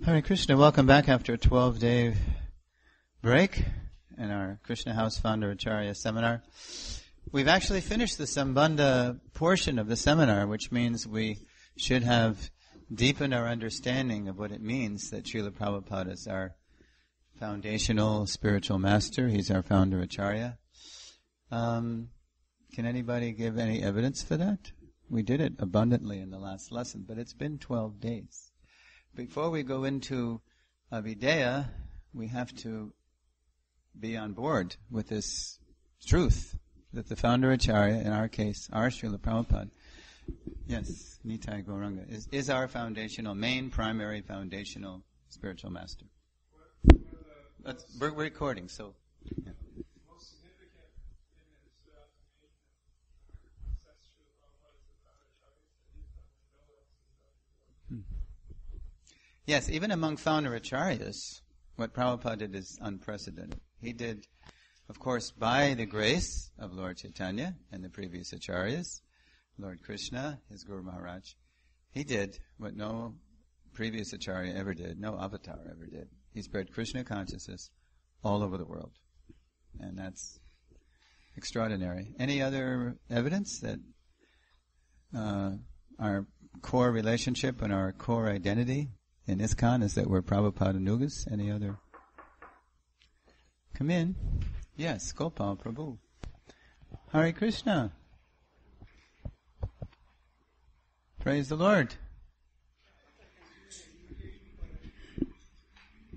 Hare Krishna, welcome back after a 12-day break in our Krishna House Founder Acharya seminar. We've actually finished the Sambandha portion of the seminar, which means we should have deepened our understanding of what it means that Srila Prabhupada is our foundational spiritual master. He's our founder Acharya. Can anybody give any evidence for that? We did it abundantly in the last lesson, but it's been 12 days. Before we go into Abhideya, we have to be on board with this truth that the founder Acharya, in our case, our Srila Prabhupada, yes, Nitai Gauranga, is our foundational, main, primary, foundational spiritual master. We're recording, so... Yeah. Yes, even among founder acharyas, what Prabhupada did is unprecedented. He did, of course, by the grace of Lord Chaitanya and the previous acharyas, Lord Krishna, his Guru Maharaj, he did what no previous acharya ever did, no avatar ever did. He spread Krishna consciousness all over the world. And that's extraordinary. Any other evidence that our core relationship and our core identity in ISKCON is that we're Prabhupada Nugas? Any other? Come in. Yes, Gopal Prabhu. Hare Krishna. Praise the Lord.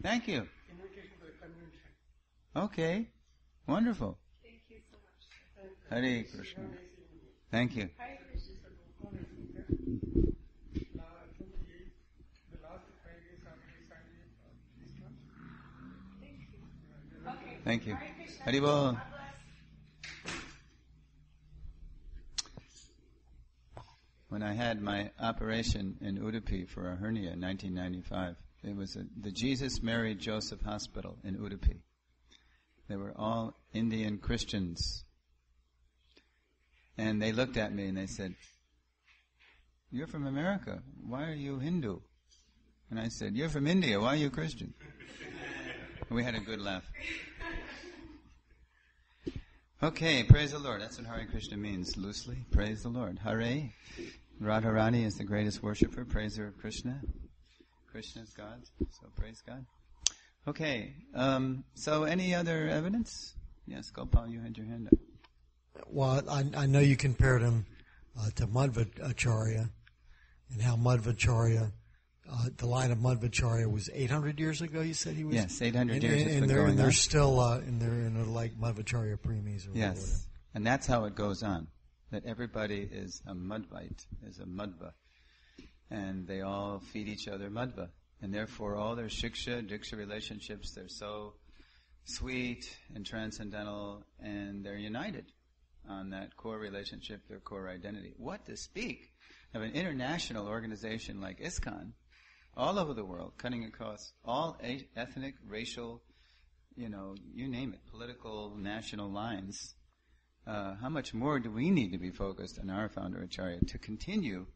Thank you. Okay. Wonderful. Thank you so much. Hare Krishna. Thank you. Hare Krishna. Thank you. Haribol. When I had my operation in Udupi for a hernia in 1995, it was the Jesus Mary Joseph Hospital in Udupi. They were all Indian Christians. And they looked at me and they said, "You're from America. Why are you Hindu?" And I said, "You're from India. Why are you Christian?" And we had a good laugh. Okay, praise the Lord. That's what Hare Krishna means, loosely. Praise the Lord. Hare. Radharani is the greatest worshipper, praiser of Krishna. Krishna is God, so praise God. Okay, so any other evidence? Yes, Gopal, you had your hand up. Well, I know you compared him to Madhvacharya, and how Madhvacharya, the line of Madhvacharya was 800 years ago, you said he was? Yes, 800 years it's and been going they're on. Still, and they're in like Madhvacharya premies or whatever. Yes, and that's how it goes on, that everybody is a Madhvite, is a Madhva, and they all feed each other Madhva, and therefore all their Shiksha, Diksha relationships, they're so sweet and transcendental, and they're united on that core relationship, their core identity. What to speak of an international organization like ISKCON, all over the world, cutting across all ethnic, racial, you name it, political, national lines. How much more do we need to be focused on our founder Acharya to continue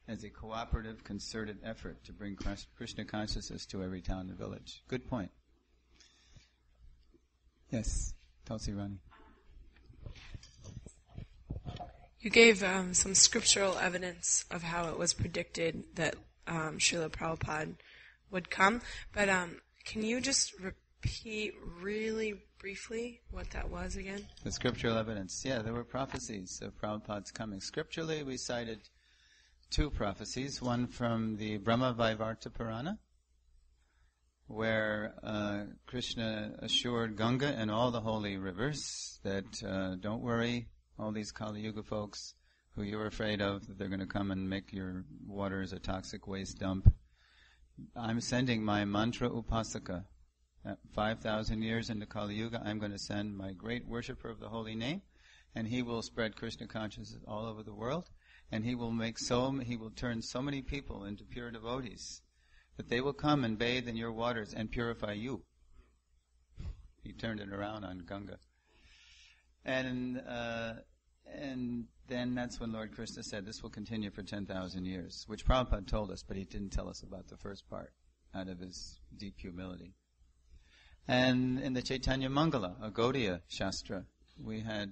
as a cooperative, concerted effort to bring Krishna consciousness to every town and village? Good point. Yes, Tulsi Rani. You gave some scriptural evidence of how it was predicted that Srila Prabhupada would come, but can you just repeat really briefly what that was again? The scriptural evidence. Yeah, there were prophecies of Prabhupada's coming. Scripturally, we cited two prophecies, one from the Brahma Vaivarta Purana, where Krishna assured Ganga and all the holy rivers that don't worry, all these Kali Yuga folks who you're afraid of, that they're going to come and make your waters a toxic waste dump. I'm sending my mantra upasaka. 5,000 years into Kali Yuga, I'm going to send my great worshipper of the holy name, and he will spread Krishna consciousness all over the world, and he will turn so many people into pure devotees that they will come and bathe in your waters and purify you. He turned it around on Ganga. And then that's when Lord Krishna said, this will continue for 10,000 years, which Prabhupada told us, but he didn't tell us about the first part. out of his deep humility. And in the Chaitanya Mangala, a Gaudiya Shastra, we had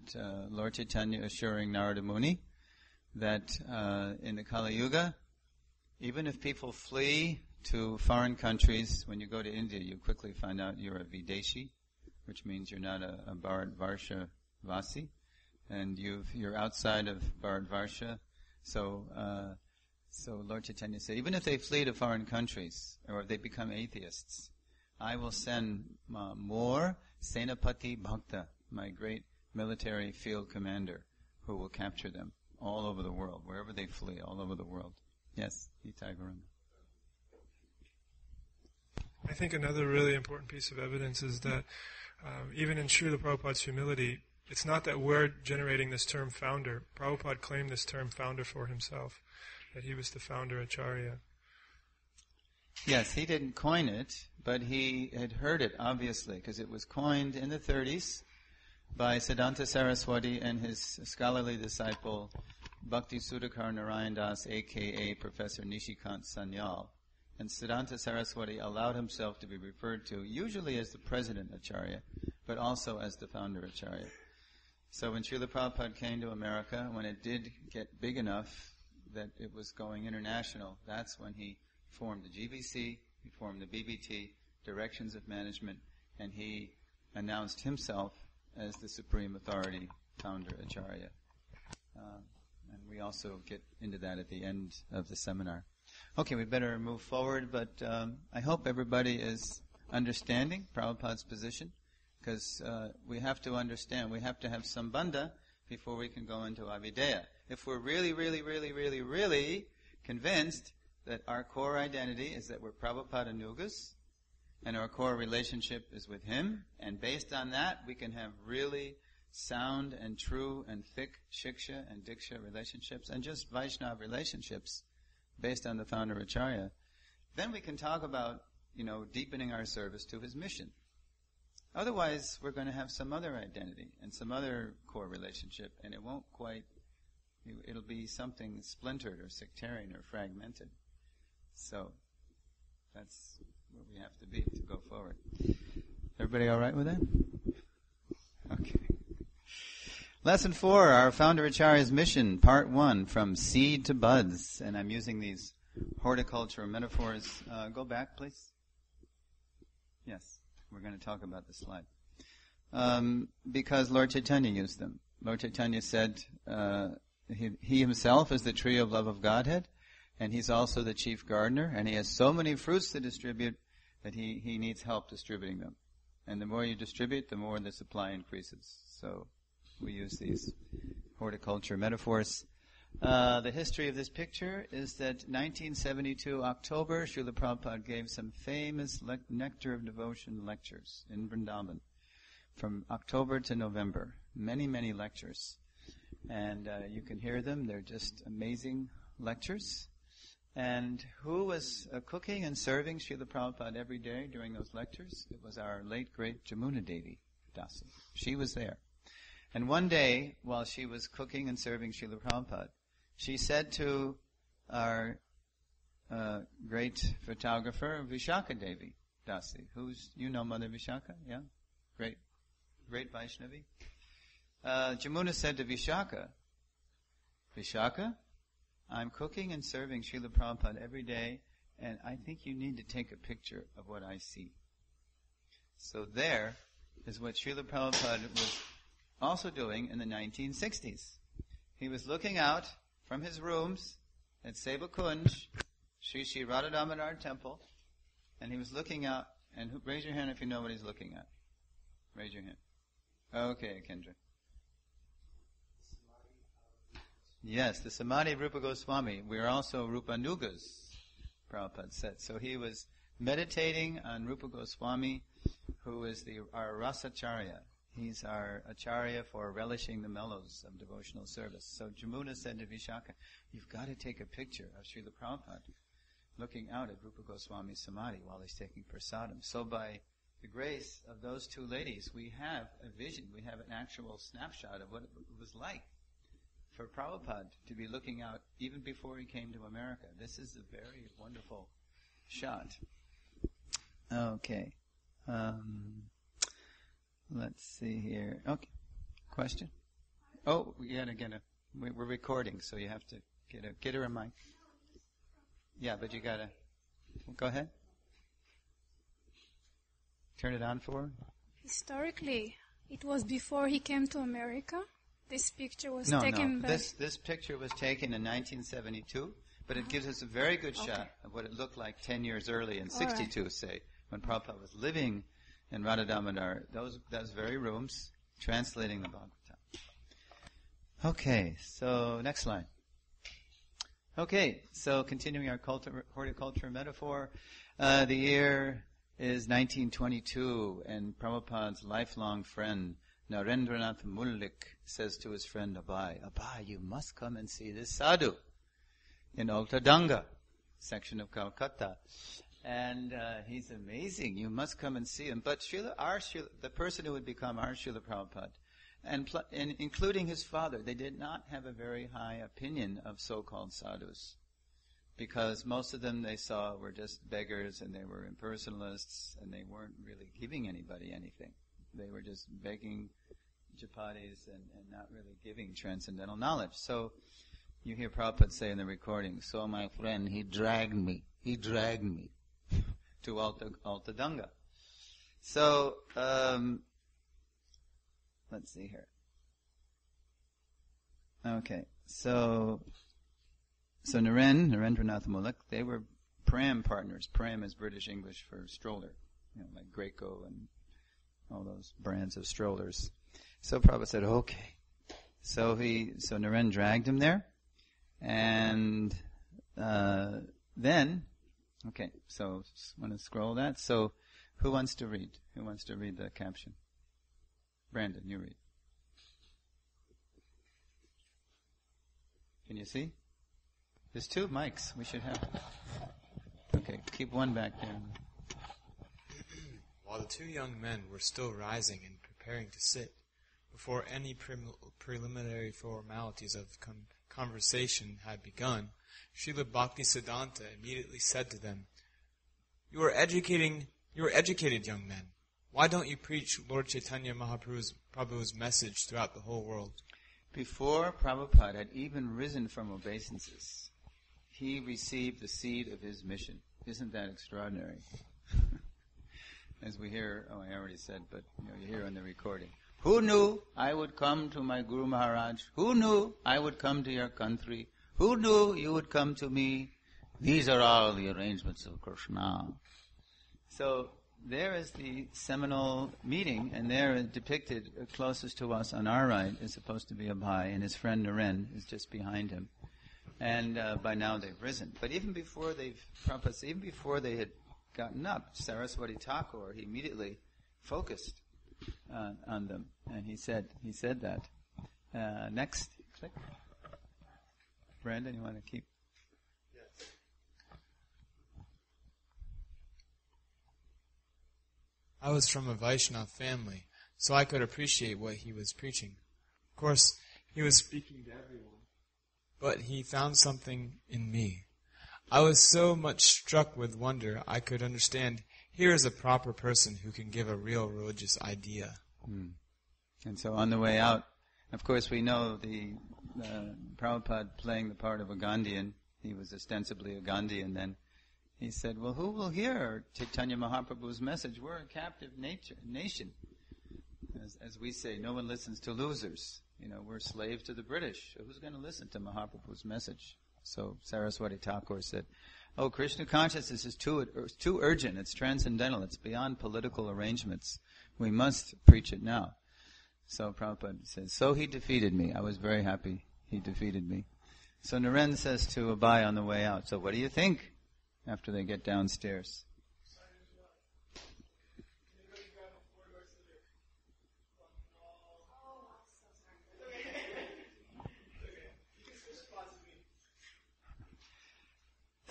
Lord Chaitanya assuring Narada Muni that in the Kali Yuga, even if people flee to foreign countries, when you go to India, you quickly find out you're a Videshi, which means you're not a Bharatvarsha Vasi, and you're outside of Bharatvarsha. So Lord Chaitanya said, even if they flee to foreign countries, or if they become atheists, I will send more Senapati Bhakta, my great military field commander, who will capture them all over the world, wherever they flee, all over the world. Yes, Itai Gurun. I think another really important piece of evidence is that even in Srila Prabhupada's humility, it's not that we're generating this term founder. Prabhupada claimed this term founder for himself, that he was the founder Acharya. Yes, he didn't coin it, but he had heard it, obviously, because it was coined in the 30s by Siddhanta Saraswati and his scholarly disciple, Bhakti Sudhakar Narayan Das, a.k.a. Professor Nishikant Sanyal. And Siddhanta Saraswati allowed himself to be referred to usually as the President Acharya, but also as the Founder Acharya. So when Srila Prabhupada came to America, when it did get big enough that it was going international, that's when he formed the GBC, he formed the BBT, Directions of Management, and he announced himself as the Supreme Authority Founder Acharya. And we also get into that at the end of the seminar. Okay, we better move forward, but I hope everybody is understanding Prabhupada's position, because we have to understand, we have to have sambandha before we can go into Avideya. If we're really, really, really, really, really convinced that our core identity is that we're Prabhupada Nugas, and our core relationship is with him, and based on that, we can have really sound and true and thick shiksha and diksha relationships, and just Vaishnava relationships based on the Founder Acharya. Then we can talk about, deepening our service to his mission. Otherwise, we're going to have some other identity and some other core relationship, and it won't quite, it'll be something splintered or sectarian or fragmented. So, that's where we have to be to go forward. Everybody all right with that? Okay. Lesson 4, our Founder Acharya's Mission, Part 1, From Seed to Buds. And I'm using these horticultural metaphors. Go back, please. Yes, we're going to talk about the slide. Because Lord Chaitanya used them. Lord Chaitanya said he himself is the tree of love of Godhead, and he's also the chief gardener, and he has so many fruits to distribute that he needs help distributing them. And the more you distribute, the more the supply increases. So we use these horticulture metaphors. The history of this picture is that 1972 October, Srila Prabhupada gave some famous Nectar of Devotion lectures in Vrindavan from October to November. Many, many lectures. And you can hear them. They're just amazing lectures. And who was cooking and serving Srila Prabhupada every day during those lectures? It was our late, great Jamuna Devi Dasi. She was there. And one day, while she was cooking and serving Srila Prabhupada, she said to our great photographer, Vishaka Devi Dasi, Mother Vishaka, yeah? Great Vaishnavi. Jamuna said to Vishaka, Vishaka, I'm cooking and serving Srila Prabhupada every day, and I think you need to take a picture of what I see. So there is what Srila Prabhupada was also doing in the 1960s. He was looking out from his rooms at Seva Kunj, Sri Sri Radha Damodar Temple, and he was looking out, and raise your hand if you know what he's looking at. Raise your hand. Okay, Kendra. Yes, the Samadhi of Rupa Goswami. We are also Rupa Nugas, Prabhupada said. So he was meditating on Rupa Goswami, who is our Rasacharya. He's our Acharya for relishing the mellows of devotional service. So Jamuna said to Vishaka, you've got to take a picture of Srila Prabhupada looking out at Rupa Goswami's Samadhi while he's taking prasadam. So by the grace of those two ladies, we have a vision, we have an actual snapshot of what it was like for Prabhupada to be looking out even before he came to America. This is a very wonderful shot. Okay. Let's see here. Okay. Question? Oh, we gotta get we're recording, so you have to get her a mic. Yeah, but you gotta, go ahead. Turn it on for her. Historically, it was before he came to America. This picture was No. taken by... This picture was taken in 1972, but it gives us a very good shot of what it looked like 10 years early in 62, say, when Prabhupada was living in Radha Damodar. Those very rooms, translating the Bhagavatam. Okay, so next line. Okay, so continuing our horticulture metaphor, the year is 1922, and Prabhupada's lifelong friend, Narendranath Mullik, says to his friend Abai, you must come and see this sadhu in Altadanga, section of Calcutta. And he's amazing. You must come and see him. But the person who would become our Srila Prabhupada, and including his father, they did not have a very high opinion of so-called sadhus, because most of them they saw were just beggars, and they were impersonalists, and they weren't really giving anybody anything. They were just begging chapatis and not really giving transcendental knowledge. So you hear Prabhupada say in the recording, so my friend, he dragged me to Altadanga. So, let's see here. Okay, so Narendranath Mullik, they were pram partners. Pram is British English for stroller, like Graco and all those brands of strollers. So Prabhupada said, okay. So Naren dragged him there, and then, okay, so want to scroll that. So who wants to read? Who wants to read the caption? Brandon, you read. Can you see? There's 2 mics. We should have. Okay, keep one back there. While the 2 young men were still rising and preparing to sit, before any preliminary formalities of conversation had begun, Srila Bhaktisiddhanta immediately said to them, You are educated young men. Why don't you preach Lord Chaitanya Mahaprabhu's message throughout the whole world? Before Prabhupada had even risen from obeisances, he received the seed of his mission. Isn't that extraordinary? As we hear, I already said, but you hear on the recording. Who knew I would come to my Guru Maharaj? Who knew I would come to your country? Who knew you would come to me? These are all the arrangements of Krishna. So there is the seminal meeting, and there depicted closest to us on our right is supposed to be Abhay, and his friend Naren is just behind him. And by now they've risen. But even before they had gotten up, Saraswati Thakur, he immediately focused on them, and he said that. Next, click. Brandon, you want to keep? Yes. I was from a Vaishnava family, so I could appreciate what he was preaching. Of course, he was speaking to everyone, but he found something in me. I was so much struck with wonder I could understand, here is a proper person who can give a real religious idea. And so on the way out, of course we know the Prabhupada playing the part of a Gandhian. He was ostensibly a Gandhian then. He said, well, who will hear Chaitanya Mahaprabhu's message? We're a captive nation. As we say, no one listens to losers. We're slaves to the British. So who's going to listen to Mahaprabhu's message? So Saraswati Thakur said, oh, Krishna consciousness is too urgent. It's transcendental. It's beyond political arrangements. We must preach it now. So Prabhupada says, so he defeated me. I was very happy he defeated me. So Naren says to Abhay on the way out, so what do you think after they get downstairs?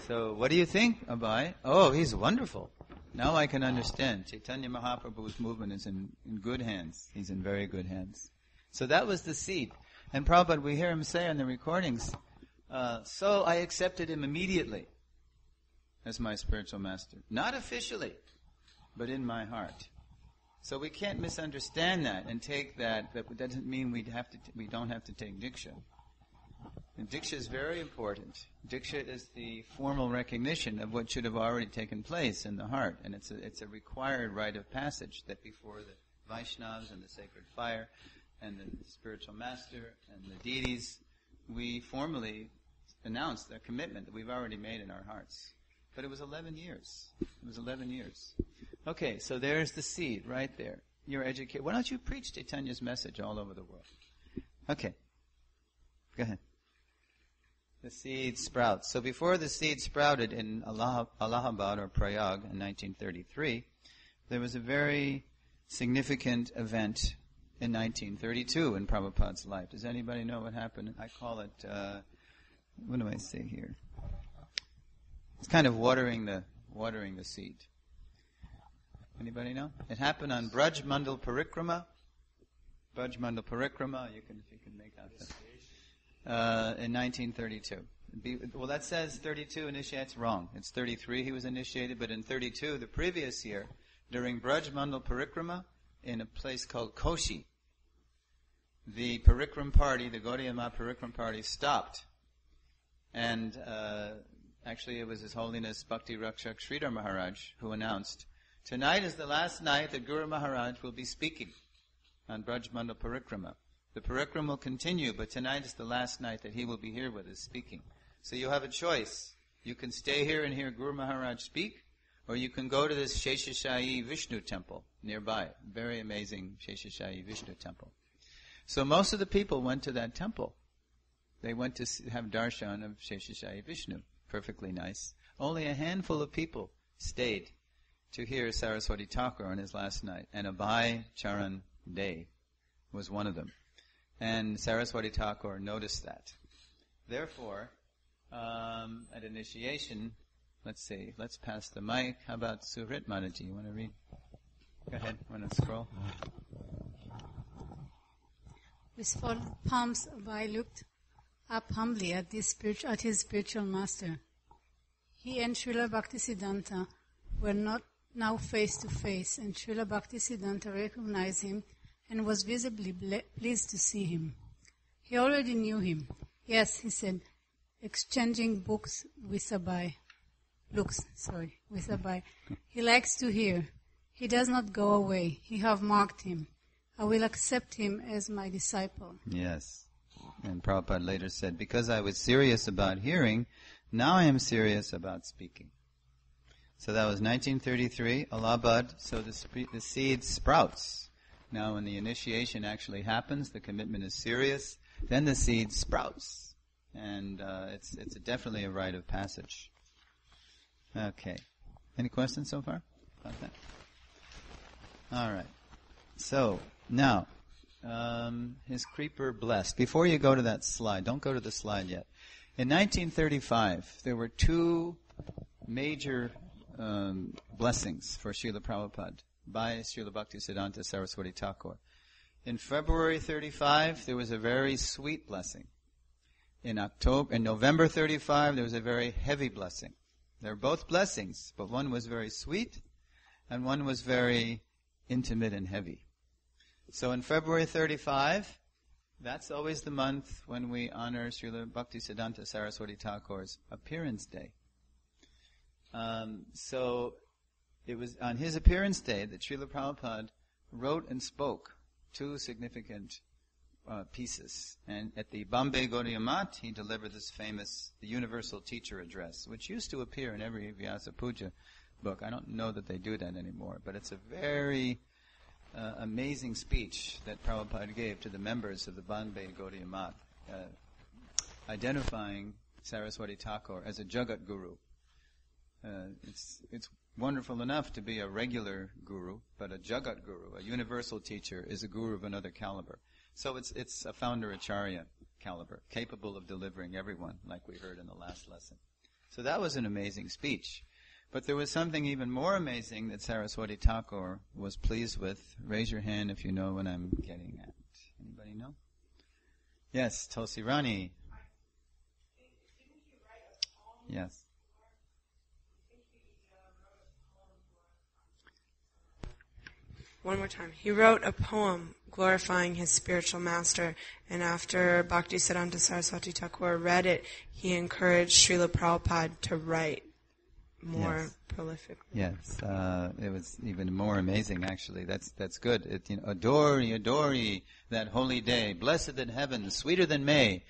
So what do you think, Abhay? Oh, he's wonderful. Now I can understand. Chaitanya Mahaprabhu's movement is in good hands. He's in very good hands. So that was the seed. And Prabhupada, we hear him say on the recordings, so I accepted him immediately as my spiritual master. Not officially. but in my heart. So we can't misunderstand that and take that doesn't mean we don't have to take Diksha. And Diksha is very important. Diksha is the formal recognition of what should have already taken place in the heart, and it's a required rite of passage that before the Vaishnavas and the sacred fire and the spiritual master and the deities, we formally announce the commitment that we've already made in our hearts. But it was 11 years. It was 11 years. Okay, so there's the seed right there. You're educated. Why don't you preach Chaitanya's message all over the world? Okay. Go ahead. The seed sprouts. So before the seed sprouted in Allahabad or Prayag in 1933, there was a very significant event in 1932 in Prabhupada's life. Does anybody know what happened? I call it, what do I say here? It's kind of watering the seed. Anybody know? It happened on Braj Mandal Parikrama. Braj Mandal Parikrama, if you can make out that. In 1932. Well, that says 32 initiates. Wrong. It's 33 he was initiated, but in 32, the previous year, during Braj Mandal Parikrama, in a place called Koshi, the Parikram party, the Gaudiya Math Parikram party, stopped. And actually it was His Holiness Bhakti Rakshak Sridhar Maharaj who announced, tonight is the last night that Guru Maharaj will be speaking on Braj Mandal Parikrama. The Parikram will continue, but tonight is the last night that he will be here with us speaking. So you have a choice. You can stay here and hear Guru Maharaj speak, or you can go to this Sheshashayi Vishnu temple nearby. Very amazing Sheshashayi Vishnu temple. So most of the people went to that temple. They went to have darshan of Sheshashayi Vishnu. Perfectly nice. Only a handful of people stayed to hear Saraswati Thakur on his last night. And Abhay Charan Dey was one of them. And Saraswati Thakur noticed that. Therefore, at initiation, let's pass the mic. How about Suhrit Mataji? You want to read? Go ahead. Want to scroll? With folded palms, Abhay looked up humbly at his spiritual master. He and Srila Bhaktisiddhanta were not now face to face, and Srila Bhaktisiddhanta recognized him and was visibly pleased to see him. He already knew him. Yes, he said, exchanging books with Abhay. He likes to hear. He does not go away. He have marked him. I will accept him as my disciple. Yes. And Prabhupada later said, because I was serious about hearing, now I am serious about speaking. So that was 1933, Allahabad. So the seed sprouts. Now when the initiation actually happens, the commitment is serious, then the seed sprouts. And it's definitely a rite of passage. Okay. Any questions so far about that? All right. So, now, his creeper blessed. Before you go to that slide, don't go to the slide yet. In 1935, there were two major blessings for Srila Prabhupada by Srila Bhaktisiddhanta Saraswati Thakur. In February 35, there was a very sweet blessing. In November 35, there was a very heavy blessing. They were both blessings, but one was very sweet, and one was very intimate and heavy. So in February 35, that's always the month when we honor Srila Bhaktisiddhanta Saraswati Thakur's appearance day. So it was on his appearance day that Srila Prabhupada wrote and spoke two significant pieces. And at the Bombay Gaudiya Math, he delivered this famous, the Universal Teacher Address, which used to appear in every Vyasa Puja book. I don't know that they do that anymore, but it's a very amazing speech that Prabhupada gave to the members of the Bombay Gaudiya Math, identifying Saraswati Thakur as a Jagat Guru. It's wonderful enough to be a regular guru, but a Jagat Guru, a universal teacher, is a guru of another caliber. So it's a founder acharya caliber, capable of delivering everyone, like we heard in the last lesson. So that was an amazing speech. But there was something even more amazing that Saraswati Thakur was pleased with. Raise your hand if you know what I'm getting at. Anybody know? Yes, Tulsi Rani. Yes. one more time. He wrote a poem glorifying his spiritual master, and after Bhaktisiddhanta Saraswati Thakur read it, he encouraged Srila Prabhupada to write more prolifically. Yes, it was even more amazing, actually. That's good. Adore ye that holy day, blessed in heaven, sweeter than May.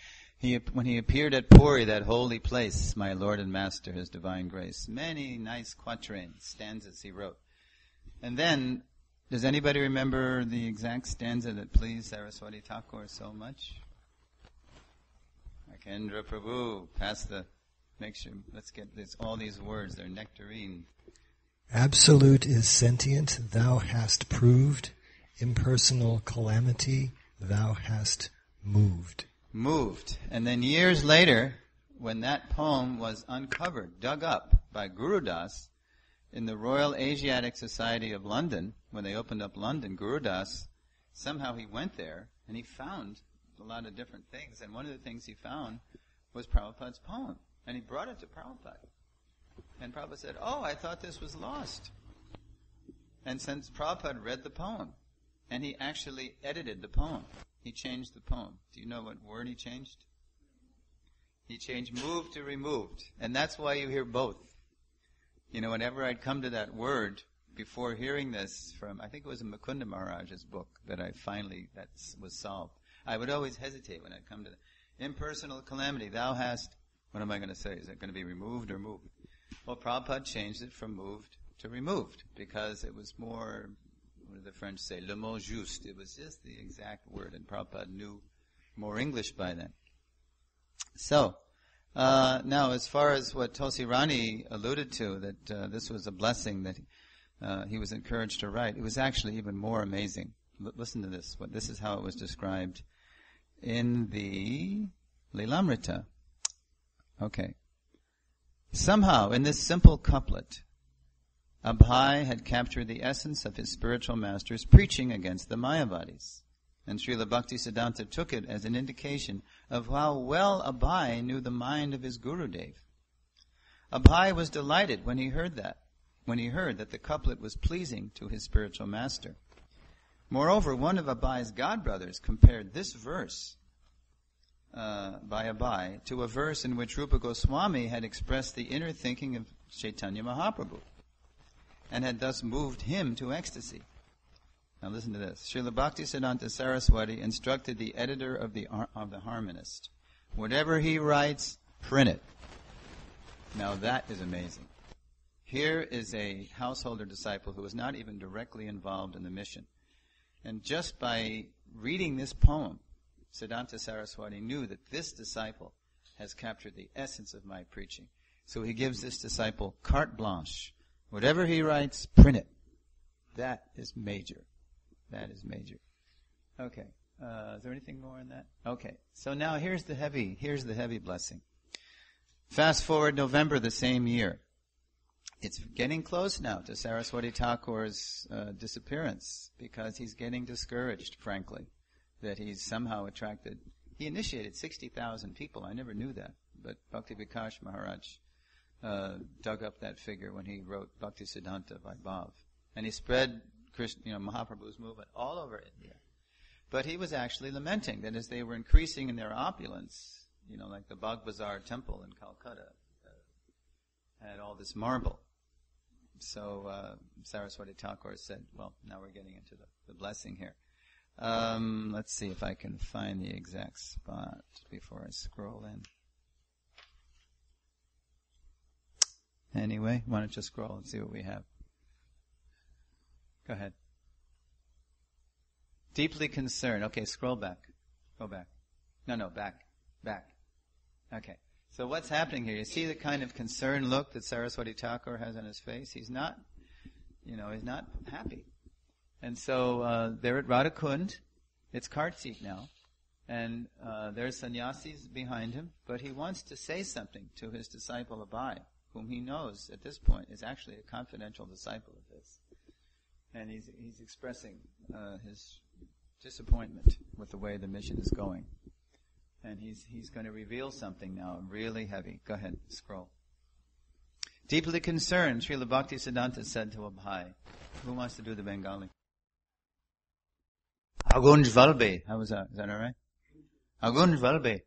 When he appeared at Puri, that holy place, my Lord and Master, His divine grace. Many nice quatrains, stanzas he wrote. And then, does anybody remember the exact stanza that pleased Saraswati Thakur so much? Kendra Prabhu, let's get this, all these words, they're nectarine. Absolute is sentient, thou hast proved. Impersonal calamity, thou hast moved. Moved. And then years later, when that poem was uncovered, dug up by Guru Das in the Royal Asiatic Society of London, when they opened up London, Guru Das, somehow he went there and he found a lot of different things. And one of the things he found was Prabhupada's poem. And he brought it to Prabhupada. And Prabhupada said, oh, I thought this was lost. And since Prabhupada read the poem, and he actually edited the poem, he changed the poem. Do you know what word he changed? He changed moved to removed. And that's why you hear both. Whenever I'd come to that word, before hearing this from, I think it was in Mukunda Maharaj's book that was solved. I would always hesitate when I'd come to the impersonal calamity. Thou hast, what am I going to say? Is it going to be removed or moved? Well, Prabhupada changed it from moved to removed because it was more, what do the French say, le mot juste. It was just the exact word, and Prabhupada knew more English by then. So, now as far as what Tulsi Rani alluded to, that this was a blessing that he was encouraged to write, it was actually even more amazing. Listen to this. This is how it was described in the Lilamrita. Okay. Somehow, in this simple couplet, Abhay had captured the essence of his spiritual master's preaching against the Mayavadis. And Srila Bhaktisiddhanta took it as an indication of how well Abhay knew the mind of his Gurudev. Abhay was delighted when he heard that the couplet was pleasing to his spiritual master. Moreover, one of Abhay's godbrothers compared this verse by Abhay to a verse in which Rupa Goswami had expressed the inner thinking of Chaitanya Mahaprabhu and had thus moved him to ecstasy. Now listen to this. Srila Bhaktisiddhanta Saraswati instructed the editor of the Harmonist, whatever he writes, print it. Now that is amazing. Here is a householder disciple who was not even directly involved in the mission. And just by reading this poem, Siddhanta Saraswati knew that this disciple has captured the essence of my preaching. So he gives this disciple carte blanche. Whatever he writes, print it. That is major. That is major. Okay. Is there anything more on that? Okay. So now here's the heavy blessing. Fast forward November the same year. It's getting close now to Saraswati Thakur's disappearance because he's getting discouraged, frankly, that he's somehow attracted. He initiated 60,000 people. I never knew that. But Bhakti Vikash Maharaj dug up that figure when he wrote Bhakti Siddhanta by Bhav. And he spread Mahaprabhu's movement all over India. But he was actually lamenting that as they were increasing in their opulence, like the Bagh Bazar temple in Calcutta had all this marble. So Saraswati Thakur said, well, now we're getting into the blessing here. Let's see if I can find the exact spot before I scroll in. Anyway, why don't you scroll and see what we have? Go ahead. Deeply concerned. Okay, scroll back. Go back. No, back. Okay. So what's happening here? You see the kind of concerned look that Saraswati Thakur has on his face? He's not happy. And so they're at Radhakund. It's cart seat now. And there's sannyasis behind him. But he wants to say something to his disciple Abhay, whom he knows at this point is actually a confidential disciple of his. And he's expressing his disappointment with the way the mission is going. And he's going to reveal something now, really heavy. Go ahead, scroll. Deeply concerned, Srila Bhaktisiddhanta said to Abhay. Who wants to do the Bengali? Agunjvalbe. How was that? Is that alright? Agunjvalbe.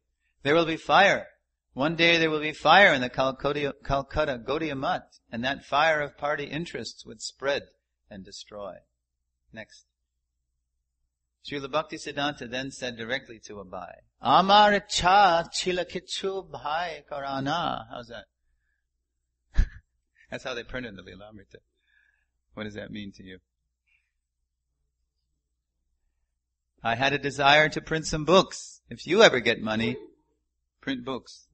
There will be fire. One day there will be fire in the Calcutta Gaudiya Math, and that fire of party interests would spread and destroy. Next. Srila Bhaktisiddhanta then said directly to Abai, Amar ichha chila kichu bhai karana. How's that? That's how they printed the Lilamrita. What does that mean to you? I had a desire to print some books. If you ever get money, print books.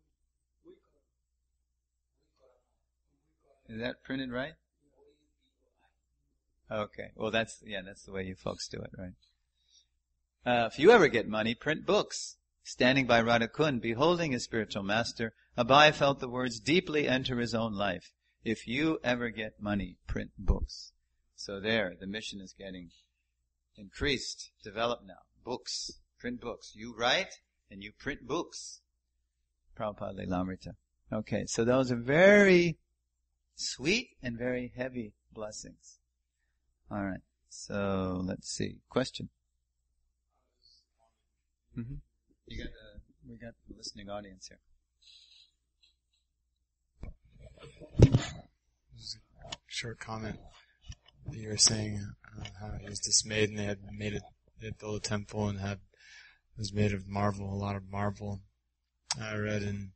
Is that printed right? Okay. Well, that's the way you folks do it, right? If you ever get money, print books. Standing by Radhakund, beholding his spiritual master, Abai felt the words deeply enter his own life. If you ever get money, print books. So there, the mission is getting increased, developed now. Books. Print books. You write and you print books. Prabhupada Lilamrita. Okay, so those are very sweet and very heavy blessings. Alright, so let's see. Question? Mm-hmm. We got the listening audience here. Short comment. You were saying how he was dismayed, and they had built a temple and it was made of marble, a lot of marble. I read in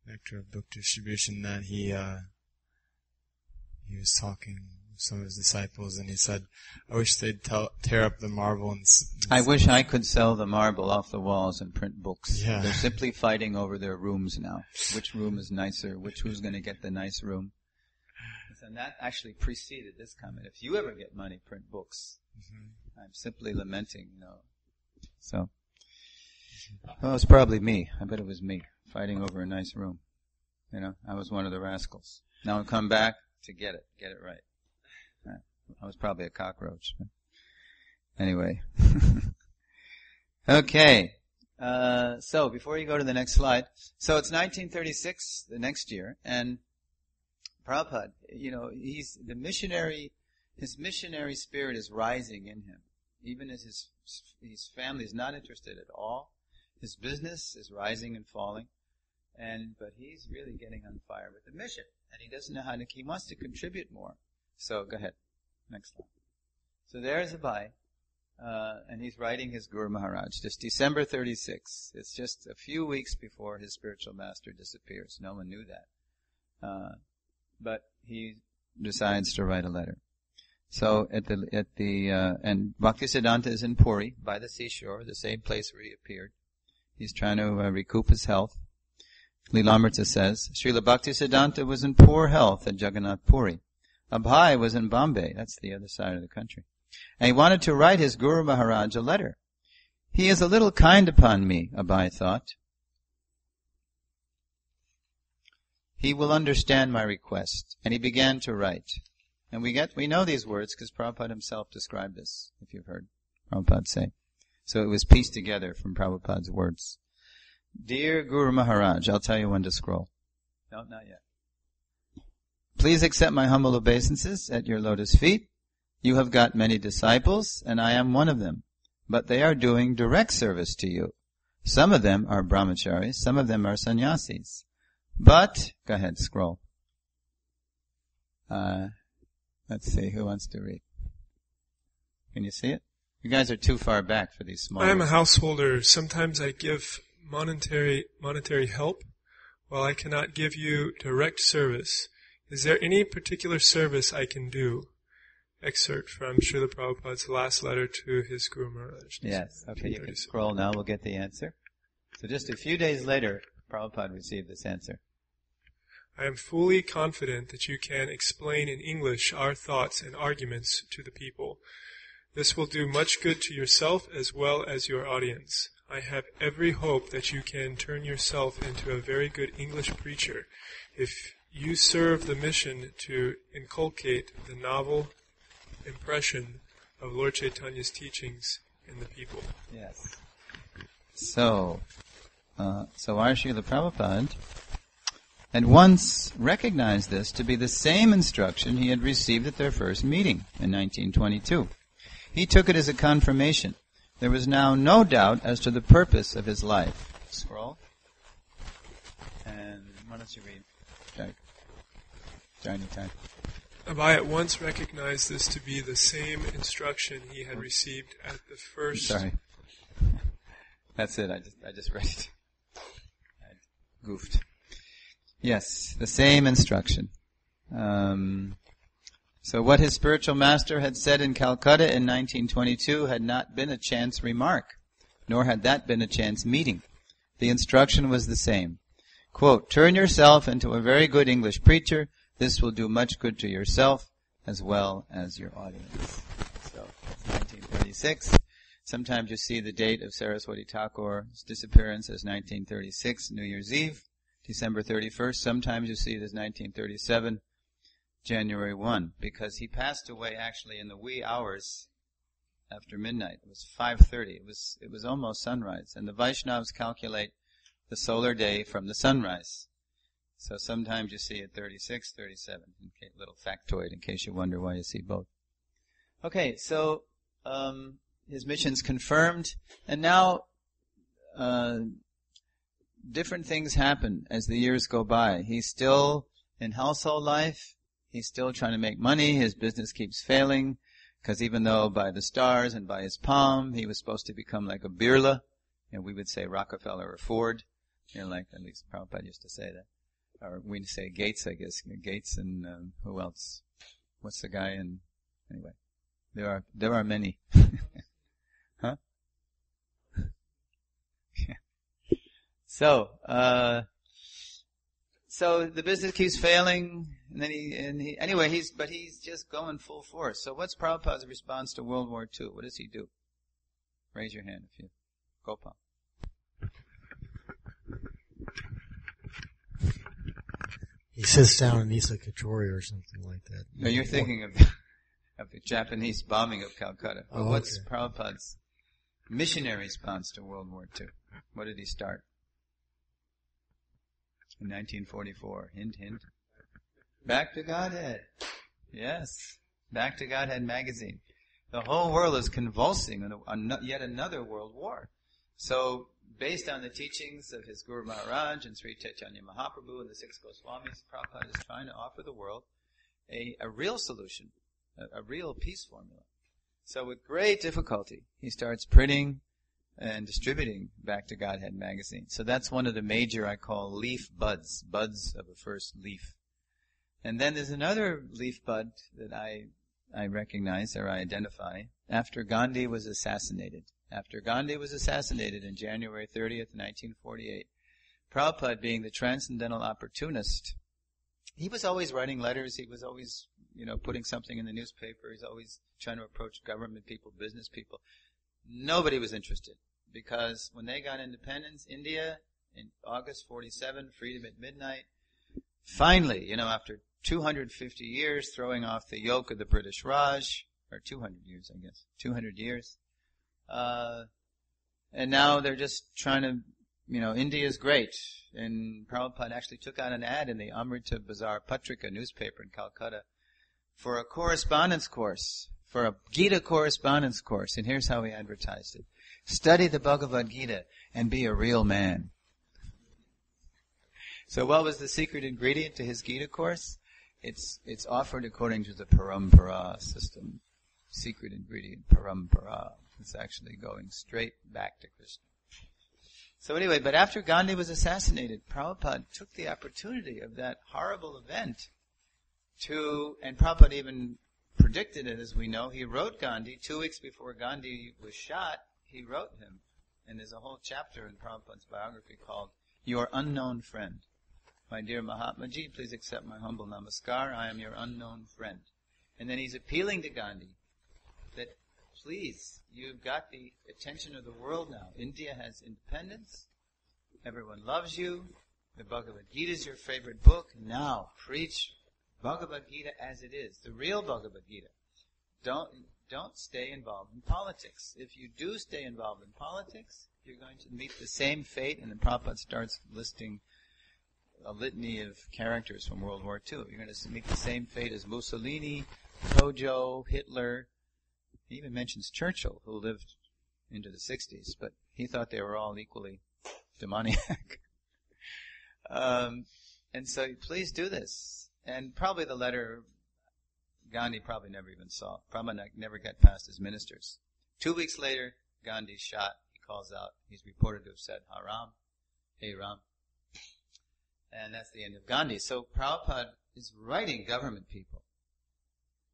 Nectar of Book Distribution that he was talking with some of his disciples, and he said, "I wish they'd tear up the marble and." I wish I could sell the marble off the walls and print books. Yeah. They're simply fighting over their rooms now. Which room is nicer? Who's going to get the nice room? And that actually preceded this comment. If you ever get money, print books. Mm-hmm. I'm simply lamenting, So, well, it's probably me. I bet it was me fighting over a nice room. I was one of the rascals. Now I'll come back to get it right. I was probably a cockroach. Anyway. Okay. So before you go to the next slide, so it's 1936, the next year, and Prabhupada, he's the missionary, his missionary spirit is rising in him. Even as his family is not interested at all. His business is rising and falling. But he's really getting on fire with the mission. And he doesn't know how he wants to contribute more. So go ahead. Next slide. So there's Abai. And he's writing his Guru Maharaj. Just December 36. It's just a few weeks before his spiritual master disappears. No one knew that. But he decides to write a letter. So and Bhaktisiddhanta is in Puri by the seashore, the same place where he appeared. He's trying to recoup his health. Lilamrita says, Srila Bhaktisiddhanta was in poor health at Jagannath Puri. Abhay was in Bombay, that's the other side of the country. And he wanted to write his Guru Maharaj a letter. He is a little kind upon me, Abhay thought. He will understand my request. And he began to write. And we know these words because Prabhupada himself described this, if you've heard Prabhupada say. So it was pieced together from Prabhupada's words. Dear Guru Maharaj, I'll tell you when to scroll. No, not yet. Please accept my humble obeisances at your lotus feet. You have got many disciples, and I am one of them. But they are doing direct service to you. Some of them are brahmacharis, some of them are sannyasis. But, go ahead, scroll. Let's see, who wants to read? Can you see it? You guys are too far back for these small. I am a householder. Sometimes I give monetary help, while I cannot give you direct service. Is there any particular service I can do? Excerpt from Srila Prabhupada's last letter to his Guru Maharaj. Yes, okay, you can scroll now, we'll get the answer. So just a few days later, Prabhupada received this answer. I am fully confident that you can explain in English our thoughts and arguments to the people. This will do much good to yourself as well as your audience. I have every hope that you can turn yourself into a very good English preacher if you serve the mission to inculcate the novel impression of Lord Chaitanya's teachings in the people. Yes. So our Srila Prabhupada had once recognized this to be the same instruction he had received at their first meeting in 1922. He took it as a confirmation. there was now no doubt as to the purpose of his life. Scroll. And why don't you read? Tiny time. Abai at once recognized this to be the same instruction he had received at the first. Sorry. That's it. I just read it. I goofed. Yes, the same instruction. So what his spiritual master had said in Calcutta in 1922 had not been a chance remark, nor had that been a chance meeting. The instruction was the same. Quote, turn yourself into a very good English preacher. This will do much good to yourself as well as your audience. So, 1936. Sometimes you see the date of Saraswati Thakur's disappearance as 1936, New Year's Eve, December 31st. Sometimes you see it as 1937, January 1, because he passed away actually in the wee hours after midnight. It was 5:30. It was almost sunrise, and the Vaishnavas calculate the solar day from the sunrise. So sometimes you see it 36, 37. Okay, little factoid in case you wonder why you see both. Okay, so his mission's confirmed, and now different things happen as the years go by. He's still in household life. He's still trying to make money. His business keeps failing, because even though by the stars and by his palm he was supposed to become like a Birla, and we would say Rockefeller or Ford, like at least Prabhupada used to say that. Or we say Gates, I guess. Gates and who else? What's the guy in? Anyway, there are many. Huh? So the business keeps failing, and then he's just going full force. So what's Prabhupada's response to World War II? What does he do? Raise your hand if you, Gopal. He sits down and eats a kachori or something like that. No, you're thinking of the Japanese bombing of Calcutta. But what's Prabhupada's missionary response to World War II? What did he start? In 1944. Hint, hint. Back to Godhead. Yes. Back to Godhead magazine. The whole world is convulsing on yet another world war. So, based on the teachings of his Guru Maharaj and Sri Chaitanya Mahaprabhu and the six Goswamis, Prabhupada is trying to offer the world a real solution, a real peace formula. So with great difficulty, he starts printing and distributing Back to Godhead magazine. So that's one of the major, I call, leaf buds of a first leaf. And then there's another leaf bud that I recognize or I identify after Gandhi was assassinated. After Gandhi was assassinated in January 30th, 1948, Prabhupada, being the transcendental opportunist, he was always writing letters, he was always, putting something in the newspaper, he's always trying to approach government people, business people. Nobody was interested, because when they got independence, India, in August 47, freedom at midnight, finally, after 250 years throwing off the yoke of the British Raj, or 200 years, I guess, 200 years, and now they're just trying to, India's great. And Prabhupada actually took out an ad in the Amrita Bazar Patrika newspaper in Calcutta for a correspondence course, for a Gita correspondence course. And here's how he advertised it. Study the Bhagavad Gita and be a real man. So what was the secret ingredient to his Gita course? It's offered according to the Parampara system. Secret ingredient, Parampara. It's actually going straight back to Krishna. So anyway, but after Gandhi was assassinated, Prabhupada took the opportunity of that horrible event and Prabhupada even predicted it, as we know. He wrote Gandhi 2 weeks before Gandhi was shot. He wrote him, and there's a whole chapter in Prabhupada's biography called Your Unknown Friend. My dear Mahatma Ji, please accept my humble namaskar. I am your unknown friend. And then he's appealing to Gandhi that, please, you've got the attention of the world now. India has independence. Everyone loves you. The Bhagavad Gita is your favorite book. Now, preach Bhagavad Gita as it is. The real Bhagavad Gita. Don't stay involved in politics. If you do stay involved in politics, you're going to meet the same fate. And then Prabhupada starts listing a litany of characters from World War II. You're going to meet the same fate as Mussolini, Tojo, Hitler. He even mentions Churchill, who lived, into the 60s, but he thought they were all equally demoniac. And so, please do this. And probably the letter Gandhi probably never even saw. Probably never got past his ministers. 2 weeks later, Gandhi's shot. He calls out. He's reported to have said, Haram, hey Ram. And that's the end of Gandhi. So Prabhupada is writing government people.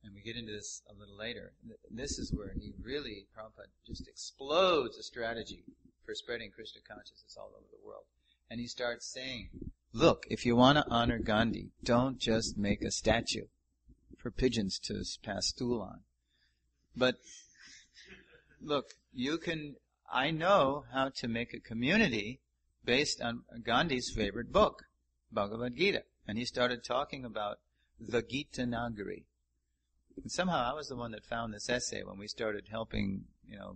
And we get into this a little later. This is where Prabhupada just explodes a strategy for spreading Krishna consciousness all over the world. And he starts saying, look, if you want to honor Gandhi, don't just make a statue for pigeons to pass stool on. But, look, I know how to make a community based on Gandhi's favorite book, Bhagavad Gita. And he started talking about the Gita Nagari. And somehow I was the one that found this essay when we started helping,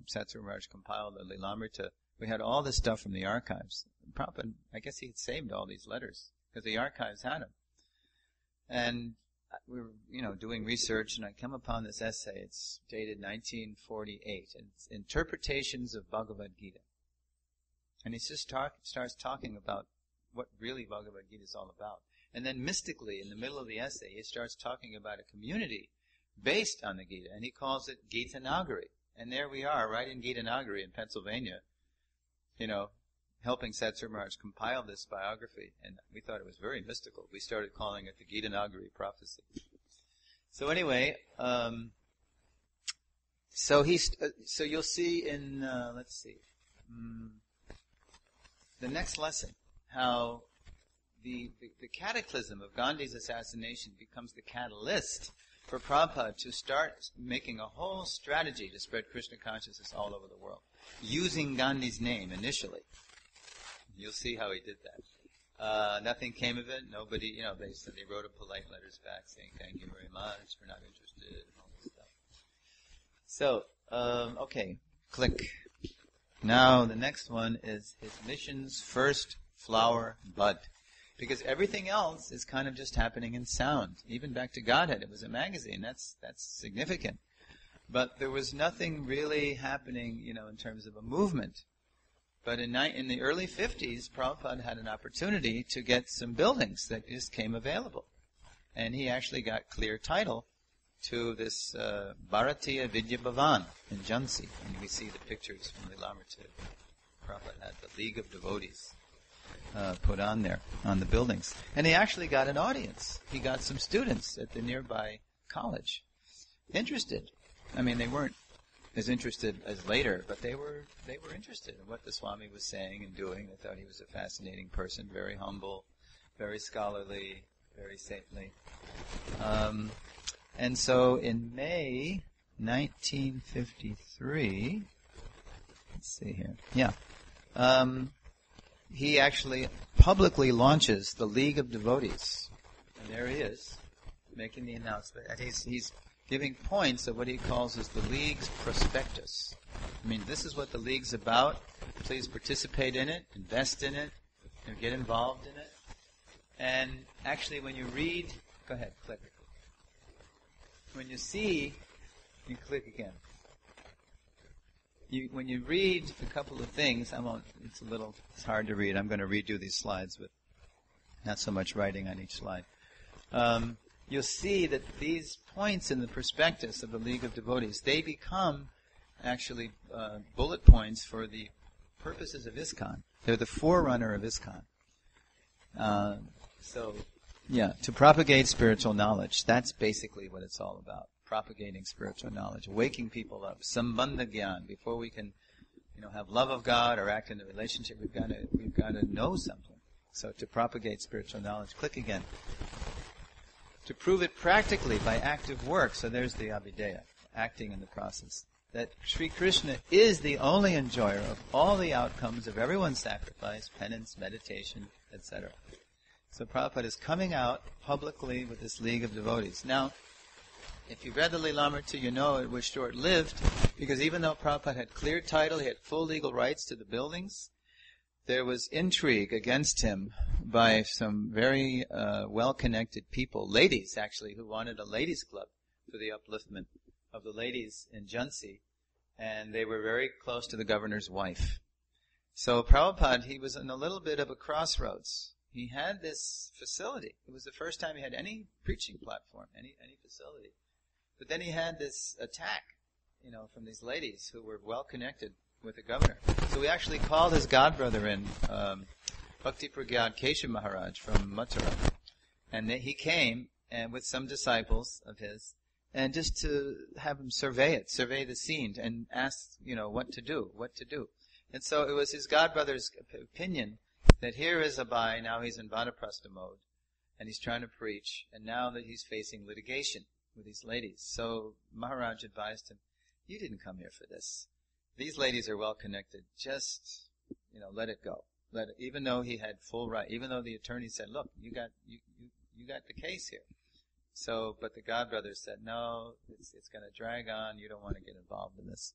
Satsuma Maharaj compile the Lilamrita. We had all this stuff from the archives. Prabhupada, I guess he had saved all these letters because the archives had them. And we were, doing research, and I come upon this essay. It's dated 1948, and it's Interpretations of Bhagavad Gita. And he just starts talking about what really Bhagavad Gita is all about. And then mystically, in the middle of the essay, he starts talking about a community based on the Gita, and he calls it Gita Nagari. And there we are, right in Gita Nagari in Pennsylvania, helping Satsuma Maharaj compile this biography, and we thought it was very mystical. We started calling it the Gita Nagari prophecy. So anyway, so you'll see in the next lesson how the cataclysm of Gandhi's assassination becomes the catalyst for Prabhupada to start making a whole strategy to spread Krishna consciousness all over the world, using Gandhi's name initially. You'll see how he did that. Nothing came of it. Nobody, they said they wrote polite letters back saying, thank you very much, we're not interested, and all this stuff. So, okay, click. Now, the next one is his mission's first flower bud. Because everything else is kind of just happening in sound. Even back to Godhead, it was a magazine. That's significant. But there was nothing really happening, in terms of a movement. But in the early 50s, Prabhupada had an opportunity to get some buildings that just came available. And he actually got clear title to this Bharatiya Vidya Bhavan in Jhansi. And we see the pictures from Lilamrita. Prabhupada had the League of Devotees put on there, on the buildings. And he actually got an audience. He got some students at the nearby college interested. I mean, they weren't as interested as later, but they were interested in what the Swami was saying and doing. They thought he was a fascinating person, very humble, very scholarly, very saintly. And so in May 1953, let's see here, he actually publicly launches the League of Devotees. And there he is, making the announcement. And he's giving points of what he calls as the League's prospectus. I mean, this is what the League's about. Please participate in it, invest in it, and get involved in it. And actually, when you read... Go ahead, click. When you see... You click again. When you read a couple of things, it's hard to read. I'm going to redo these slides with not so much writing on each slide. You'll see that these points in the prospectus of the League of Devotees, they become actually bullet points for the purposes of ISKCON. They're the forerunner of ISKCON. To propagate spiritual knowledge, that's basically what it's all about. Propagating spiritual knowledge, waking people up, sambandha gyan. Before we can, have love of God or act in a relationship, we've got to know something. So to propagate spiritual knowledge, click again. To prove it practically by active work. So there's the abhideya, acting in the process. That Sri Krishna is the only enjoyer of all the outcomes of everyone's sacrifice, penance, meditation, etc. So Prabhupada is coming out publicly with this League of Devotees. Now, if you read the Lilamrita, you know it was short-lived, because even though Prabhupada had clear title, he had full legal rights to the buildings, there was intrigue against him by some very well-connected people, ladies actually, who wanted a ladies' club for the upliftment of the ladies in Jhansi. and they were very close to the governor's wife. So Prabhupada, he was in a little bit of a crossroads. He had this facility. It was the first time he had any preaching platform, any facility. But then he had this attack, from these ladies who were well connected with the governor. So he actually called his godbrother in, Bhakti Pragyad Keshav Maharaj from Mathura. And he came and with some disciples of his, and just to have him survey the scene, and ask, what to do. And so it was his godbrother's opinion that here is Abai, now he's in Vanaprastha mode, and he's trying to preach, and now that he's facing litigation with these ladies. So Maharaj advised him, you didn't come here for this. These ladies are well connected. Just, let it go. Even though he had full right, even though the attorney said, look, you got the case here. So, but the godbrother said, no, it's going to drag on. You don't want to get involved in this.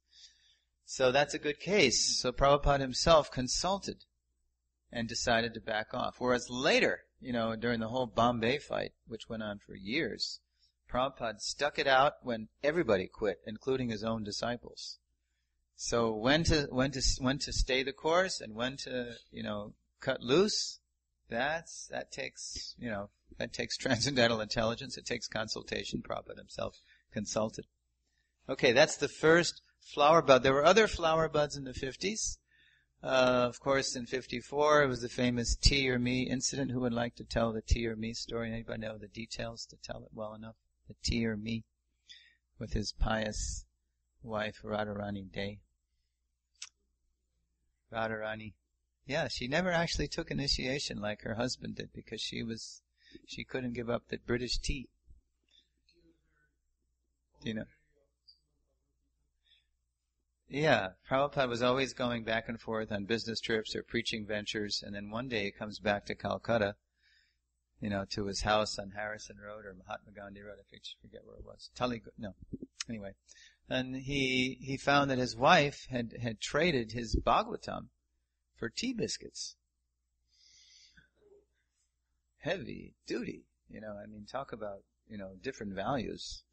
So that's a good case. So Prabhupada himself consulted and decided to back off. Whereas later, during the whole Bombay fight, which went on for years, Prabhupada stuck it out when everybody quit, including his own disciples. So when to stay the course and when to, cut loose, that takes transcendental intelligence. It takes consultation. Prabhupada himself consulted. Okay, that's the first flower bud. There were other flower buds in the 50s. Of course, in 54, it was the famous tea or me incident. Who would like to tell the tea or me story? Anybody know the details to tell it well enough? The tea or me with his pious wife, Radharani Day. Radharani. Yeah, she never actually took initiation like her husband did because she couldn't give up that British tea. Do you know? Yeah, Prabhupada was always going back and forth on business trips or preaching ventures, and then one day he comes back to Calcutta, to his house on Harrison Road or Mahatma Gandhi Road, I forget where it was. Anyway. And he found that his wife had traded his Bhagavatam for tea biscuits. Heavy duty, talk about, different values.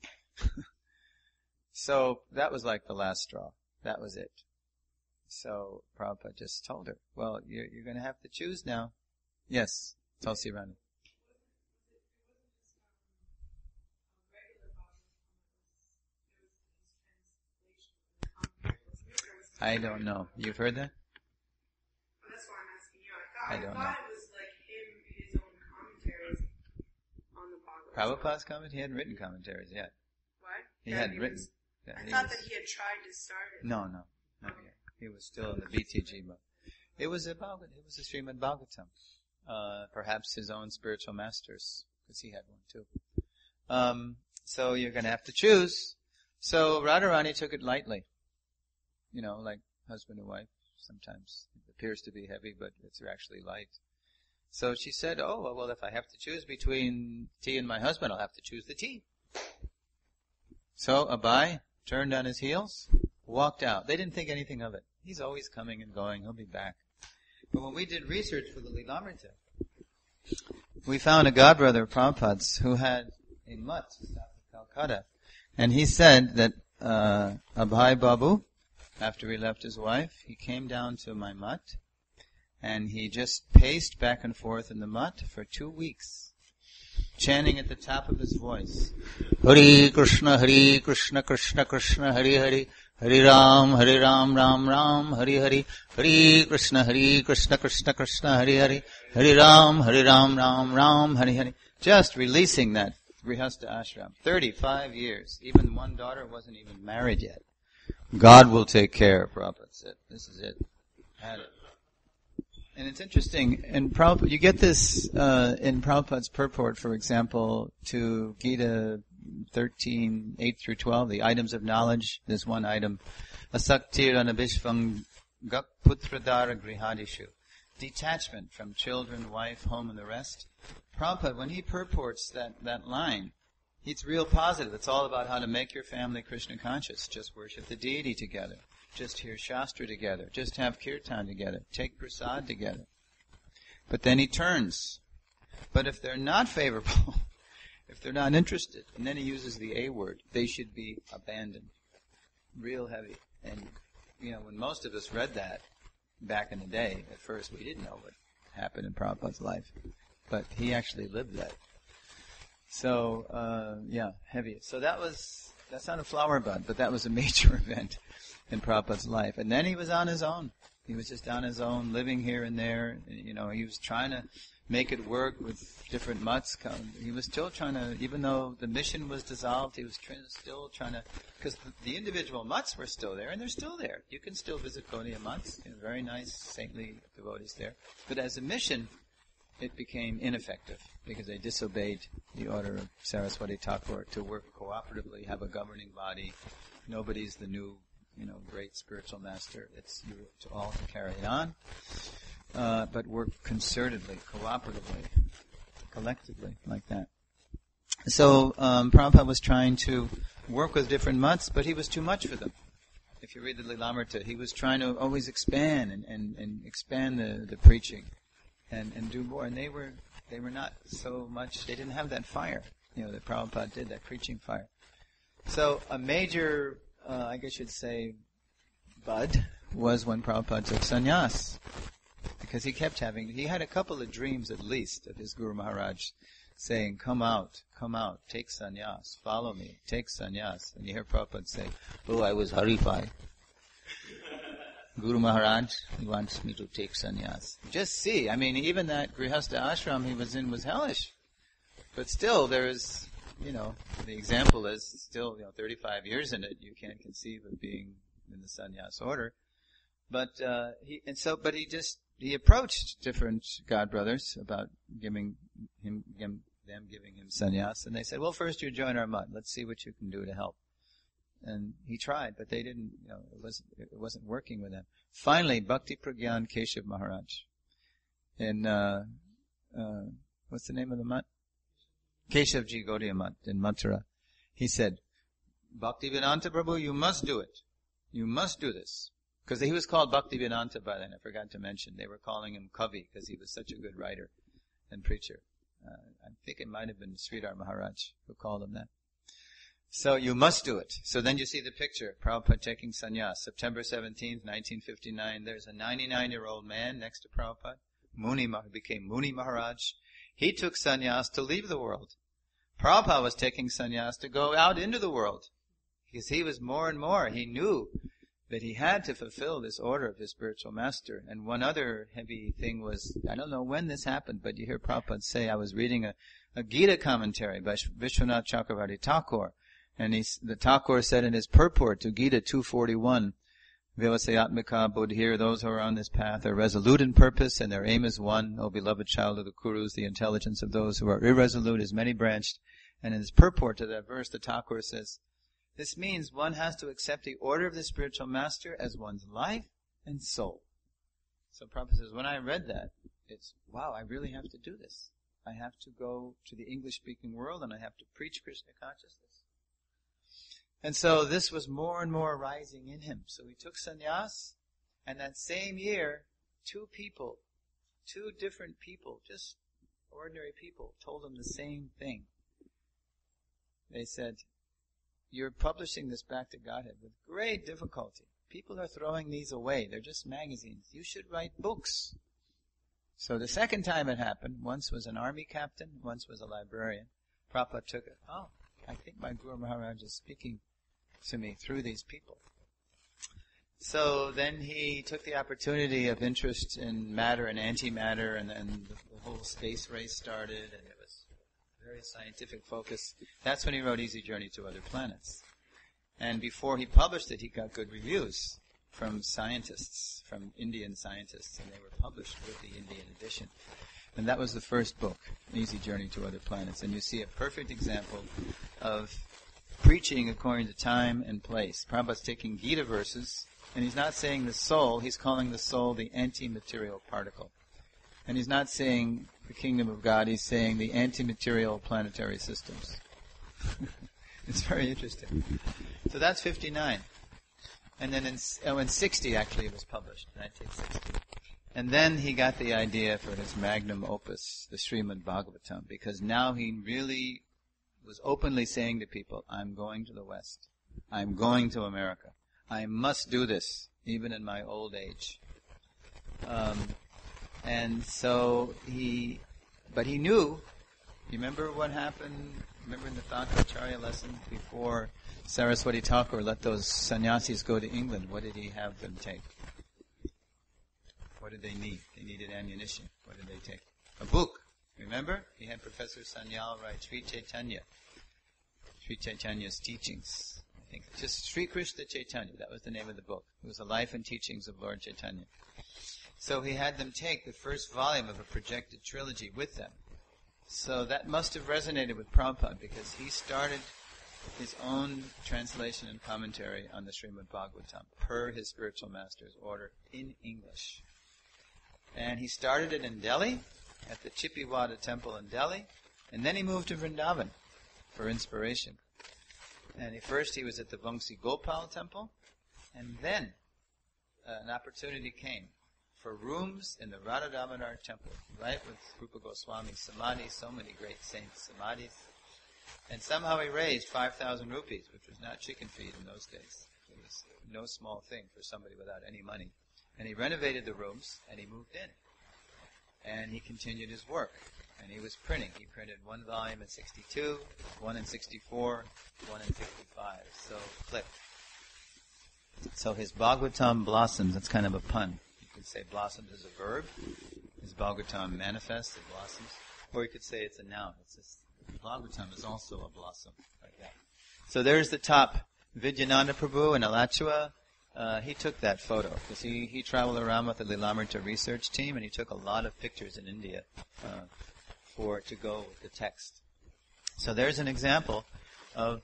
So that was like the last straw. That was it. So Prabhupada just told her, well, you're going to have to choose now. Yes, Tulsi Rani. I don't know. You've heard that? That's why I'm asking you. I don't thought know. it was like his own commentaries on the Bhagavad. Prabhupada's comment? He hadn't written commentaries yet. What? He hadn't written. I thought that he had tried to start it. No, not yet. He was still in the BTG mode. It was a Srimad Bhagavatam. Perhaps his own spiritual masters, because he had one too. So you're going to have to choose. So Radharani took it lightly. Like husband and wife. Sometimes it appears to be heavy, but it's actually light. So she said, oh, well, if I have to choose between tea and my husband, I'll have to choose the tea. So Abai turned on his heels, walked out. They didn't think anything of it. He's always coming and going. He'll be back. But when we did research for the Lilamrita, we found a godbrother of Prabhupada's who had a mutt south of Calcutta. And he said that Abhay Babu, after he left his wife, he came down to my mutt, and he just paced back and forth in the mutt for 2 weeks, chanting at the top of his voice, Hare Krishna, Krishna Krishna, Hare Hare, Hare Ram, Ram Ram, Hare Hare, Hare Krishna, Krishna Krishna, Hare Hare, Hare Ram, Ram, Hare Hare. Just releasing that Grihastha ashram. 35 years. Even one daughter wasn't even married yet. God will take care, Prabhupada said. This is it. Had it. And it's interesting, and you get this in Prabhupada's purport, for example, to Gita 13, 8 through 12, the items of knowledge. There's one item, Asaktir anabhishvang gak putradara grihadishu. Detachment from children, wife, home, and the rest. Prabhupada, when he purports that line, it's real positive. It's all about how to make your family Krishna conscious. Just worship the deity together. Just hear Shastra together. Just have kirtan together. Take prasad together. But then he turns. But if they're not favorable, if they're not interested, and then he uses the A word, they should be abandoned. Real heavy. And, when most of us read that back in the day, at first we didn't know what happened in Prabhupada's life. But he actually lived that. So, heavy. So that's not a flower bud, but that was a major event in Prabhupada's life. And then he was on his own. He was just on his own, living here and there. He was trying to make it work with different mutts. He was still trying to, even though the mission was dissolved, he was still trying to, because the individual mutts were still there, and they're still there. You can still visit Gaudiya mutts, very nice, saintly devotees there. But as a mission, it became ineffective because they disobeyed the order of Saraswati Thakur to work cooperatively, have a governing body. Nobody's the new, great spiritual master. It's you to all to carry it on, but work concertedly, cooperatively, collectively, like that. So Prabhupada was trying to work with different mutts, but he was too much for them. If you read the Lilamrita, he was trying to always expand and expand the preaching. And do more, and they were not so much. They didn't have that fire, that Prabhupada did, that preaching fire. So a major, I guess you'd say, bud was when Prabhupada took sannyas, because he had a couple of dreams at least of his Guru Maharaj saying, "Come out, take sannyas, follow me, take sannyas." And you hear Prabhupada say, "Oh, I was horrified. Guru Maharaj, he wants me to take sannyas." Just see, even that Grihastha ashram he was in was hellish. But still, there is, the example is still, 35 years in it, you can't conceive of being in the sannyas order. But, he approached different godbrothers about them giving him sannyas, and they said, "Well, first you join our mutt. Let's see what you can do to help." And he tried, but they didn't, it wasn't working with them. Finally, Bhakti Pragyan Keshav Maharaj, in, what's the name of the mutt? Keshavji Gaudiya Mutt in Mathura. He said, "Bhaktivedanta Prabhu, you must do it. You must do this." Because he was called Bhaktivedanta by then, I forgot to mention. They were calling him Kavi, because he was such a good writer and preacher. I think it might have been Sridhar Maharaj who called him that. So you must do it. So then you see the picture, Prabhupada taking sannyas, September 17th, 1959. There's a 99-year-old man next to Prabhupada. Became Muni Maharaj. He took sannyas to leave the world. Prabhupada was taking sannyas to go out into the world. Because he was more and more, he knew that he had to fulfill this order of his spiritual master. And one other heavy thing was, I don't know when this happened, but you hear Prabhupada say, I was reading a Gita commentary by Vishwanath Chakravarti Thakur. And the Thakur said in his purport to Gita 241, Vyavasayatmika Bodhir, those who are on this path are resolute in purpose, and their aim is one. O beloved child of the Kurus, the intelligence of those who are irresolute is many-branched. And in his purport to that verse, the Thakur says, this means one has to accept the order of the spiritual master as one's life and soul. So Prabhupada says, when I read that, it's, wow, I really have to do this. I have to go to the English-speaking world, and I have to preach Krishna consciousness. And so this was more and more rising in him. So he took sannyas, and that same year, two different people, just ordinary people, told him the same thing. They said, you're publishing this back to Godhead with great difficulty. People are throwing these away. They're just magazines. You should write books. So the second time it happened, once was an army captain, once was a librarian. Prabhupada took it. Oh, I think my Guru Maharaj is speaking to me through these people. So then he took the opportunity of interest in matter and antimatter, and the whole space race started, and it was very scientific focus. That's when he wrote Easy Journey to Other Planets. And before he published it, he got good reviews from scientists, from Indian scientists, and they were published with the Indian edition. And that was the first book, Easy Journey to Other Planets. And you see a perfect example of preaching according to time and place. Prabhupada's taking Gita verses, and he's not saying the soul, he's calling the soul the anti-material particle. And he's not saying the kingdom of God, he's saying the anti-material planetary systems. It's very interesting. So that's 59. And then in 60 actually it was published, 1960. And then he got the idea for his magnum opus, the Srimad Bhagavatam, because now he really was openly saying to people, I'm going to the West. I'm going to America. I must do this, even in my old age. And so but he knew, you remember what happened, remember in the Untitled lesson before Saraswati Thakur let those sannyasis go to England, what did he have them take? What did they need? They needed ammunition. What did they take? A book. Remember? He had Professor Sanyal write Sri Chaitanya's teachings. I think just Sri Krishna Chaitanya, that was the name of the book. It was the life and teachings of Lord Chaitanya. So he had them take the first volume of a projected trilogy with them. So that must have resonated with Prabhupada because he started his own translation and commentary on the Srimad Bhagavatam per his spiritual master's order in English. And he started it in Delhi, at the Chippiwada temple in Delhi, and then he moved to Vrindavan for inspiration. And first he was at the Vamsi Gopal temple, and then an opportunity came for rooms in the Radha Damodar temple, right with Rupa Goswami's Samadhi, so many great saints' Samadhis. And somehow he raised 5,000 rupees, which was not chicken feed in those days. It was no small thing for somebody without any money. And he renovated the rooms, and he moved in. And he continued his work. And he was printing. He printed one volume in 62, one in 64, one in 65. So, click. So his Bhagavatam blossoms. That's kind of a pun. You could say blossoms is a verb. His Bhagavatam manifests, it blossoms. Or you could say it's a noun. It's just, Bhagavatam is also a blossom, like that. So there's the top. Vidyananda Prabhu in Alachua. He took that photo because he traveled around with the Lilamrita research team and he took a lot of pictures in India to go with the text. So there's an example of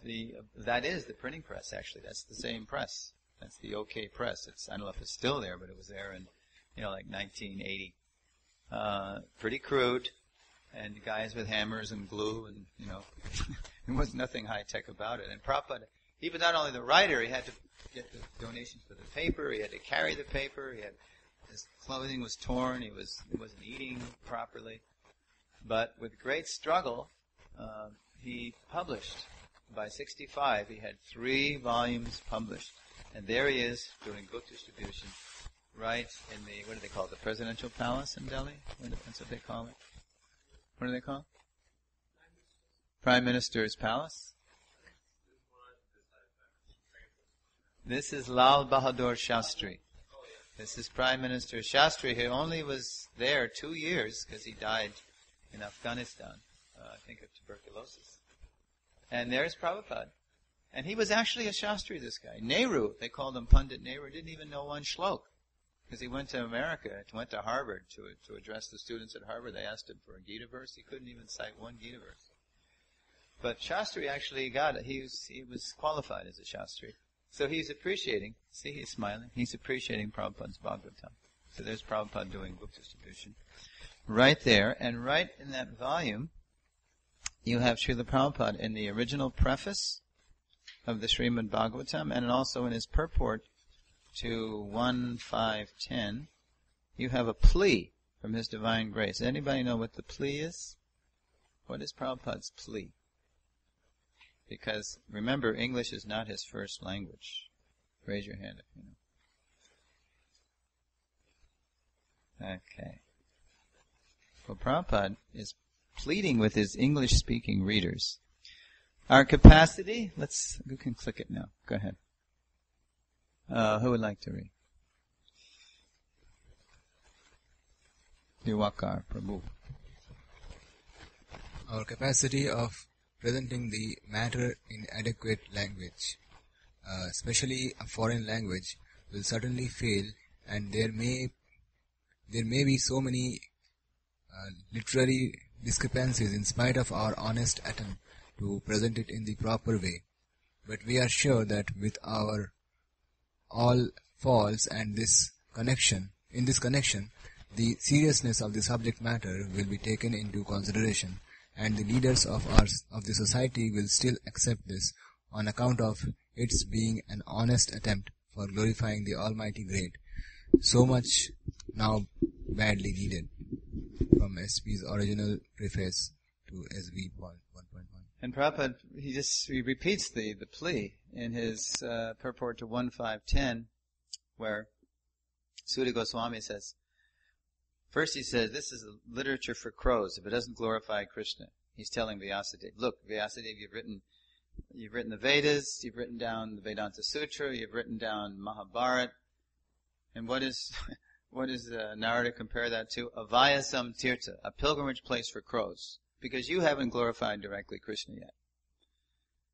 that is the printing press actually. That's the same press. That's the OK press. I don't know if it's still there, but it was there in like 1980. Pretty crude and guys with hammers and glue and there was nothing high tech about it. And Prabhupada, he was not only the writer, he had to get the donations for the paper, he had to carry the paper, his clothing was torn, he wasn't eating properly. But with great struggle, he published. By 65, he had 3 volumes published. And there he is doing book distribution right in what do they call it, the Presidential Palace in Delhi? That's what they call it. What do they call it? Prime Minister's Palace? This is Lal Bahadur Shastri. This is Prime Minister Shastri, who only was there 2 years because he died in Afghanistan, I think of tuberculosis. And there's Prabhupada. And he was actually a Shastri, this guy. Nehru, they called him Pandit Nehru, didn't even know one shlok. Because he went to America, went to Harvard to address the students at Harvard. They asked him for a Gita verse. He couldn't even cite one Gita verse. But Shastri actually got it. He was qualified as a Shastri. So he's appreciating, see he's smiling, he's appreciating Prabhupada's Bhagavatam. So there's Prabhupada doing book distribution. Right there, and right in that volume, you have Srila Prabhupada in the original preface of the Srimad Bhagavatam, and also in his purport to 1.5.10, you have a plea from His Divine Grace. Does anybody know what the plea is? What is Prabhupada's plea? Because, remember, English is not his first language. Raise your hand if you know. Okay. Well, Prabhupada is pleading with his English-speaking readers. Our capacity, you can click it now. Go ahead. Who would like to read? Diwakar Prabhu. Our capacity of presenting the matter in adequate language, especially a foreign language, will certainly fail, and there may be so many literary discrepancies in spite of our honest attempt to present it in the proper way. But we are sure that with our all faults and this connection, the seriousness of the subject matter will be taken into consideration, and the leaders of the society will still accept this on account of its being an honest attempt for glorifying the Almighty Great. So much now badly needed. From SP's original preface to SV 1.1. And Prabhupada, he repeats the plea in his purport to 1.5.10, where Sutta Goswami says, first he says, this is a literature for crows if it doesn't glorify Krishna. He's telling Vyasadeva, look, Vyasadeva, you've written the Vedas, you've written down the Vedanta Sutra, you've written down Mahabharata, and what is Narada compare that to? Avayasam Tirtha, a pilgrimage place for crows, because you haven't glorified directly Krishna yet.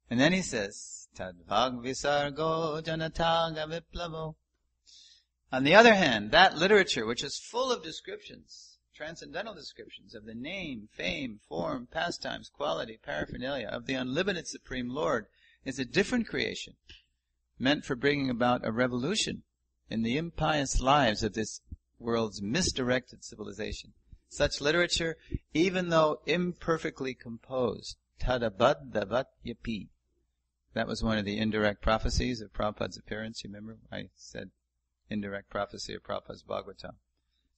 And then he says, Tadvag Visargo Janataga Viplavo. On the other hand, that literature, which is full of descriptions, transcendental descriptions of the name, fame, form, pastimes, quality, paraphernalia of the unlimited Supreme Lord, is a different creation, meant for bringing about a revolution in the impious lives of this world's misdirected civilization. Such literature, even though imperfectly composed, tadabad davat yapi. That was one of the indirect prophecies of Prabhupada's appearance. You remember? I said indirect prophecy of Prabhupada's Bhagavatam.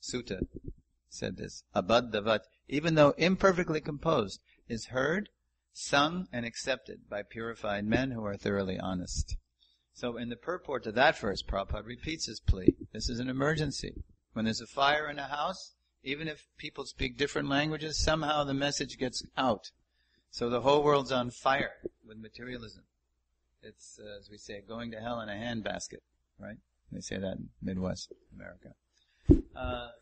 Sutta said this. Abad davat, even though imperfectly composed, is heard, sung, and accepted by purified men who are thoroughly honest. So in the purport to that verse, Prabhupada repeats his plea. This is an emergency. When there's a fire in a house, even if people speak different languages, somehow the message gets out. So the whole world's on fire with materialism. It's, as we say, going to hell in a handbasket, right? They say that in Midwest America.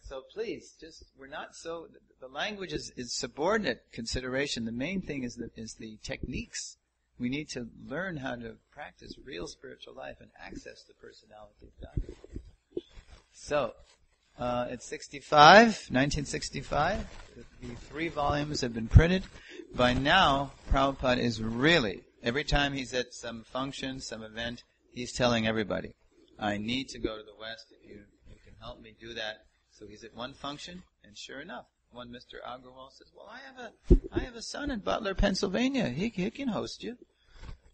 So please, we're not so, the language is subordinate consideration. The main thing is the techniques. We need to learn how to practice real spiritual life and access the personality of God. So, it's 1965. The 3 volumes have been printed. By now, Prabhupada is really, every time he's at some function, some event, he's telling everybody, I need to go to the West. If you can help me do that. So he's at one function, and sure enough, one Mr. Agrawal says, well, I have a son in Butler, Pennsylvania. He can host you.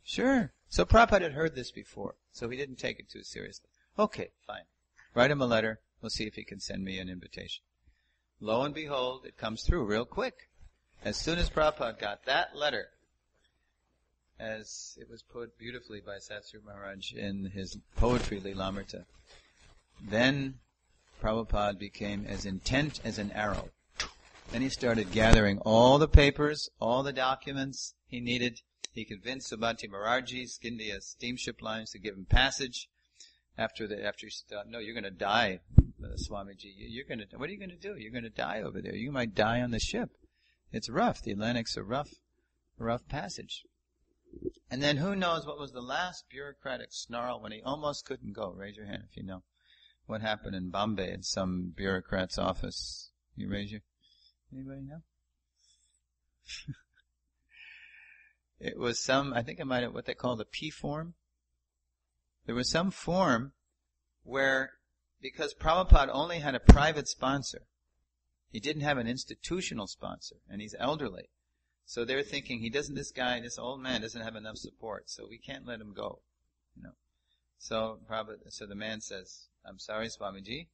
Sure. So Prabhupada had heard this before, so he didn't take it too seriously. Okay, fine. Write him a letter. We'll see if he can send me an invitation. Lo and behold, it comes through real quick. As soon as Prabhupada got that letter, as it was put beautifully by Satsuru Maharaj in his poetry Lilamrita, then Prabhupada became as intent as an arrow. Then he started gathering all the papers, all the documents he needed. He convinced Subhati Maharaj, Scindia steamship lines, to give him passage. After he said, no, you're going to die, Swamiji. What are you going to do? You're going to die over there. You might die on the ship. It's rough. The Atlantic's a rough passage. And then who knows what was the last bureaucratic snarl when he almost couldn't go? Raise your hand if you know what happened in Bombay in some bureaucrat's office. Anybody know? It was I think it might have what they call the P form. There was some form where, because Prabhupada only had a private sponsor, he didn't have an institutional sponsor, and he's elderly. So they're thinking, this old man doesn't have enough support, so we can't let him go. So the man says, I'm sorry, Swamiji,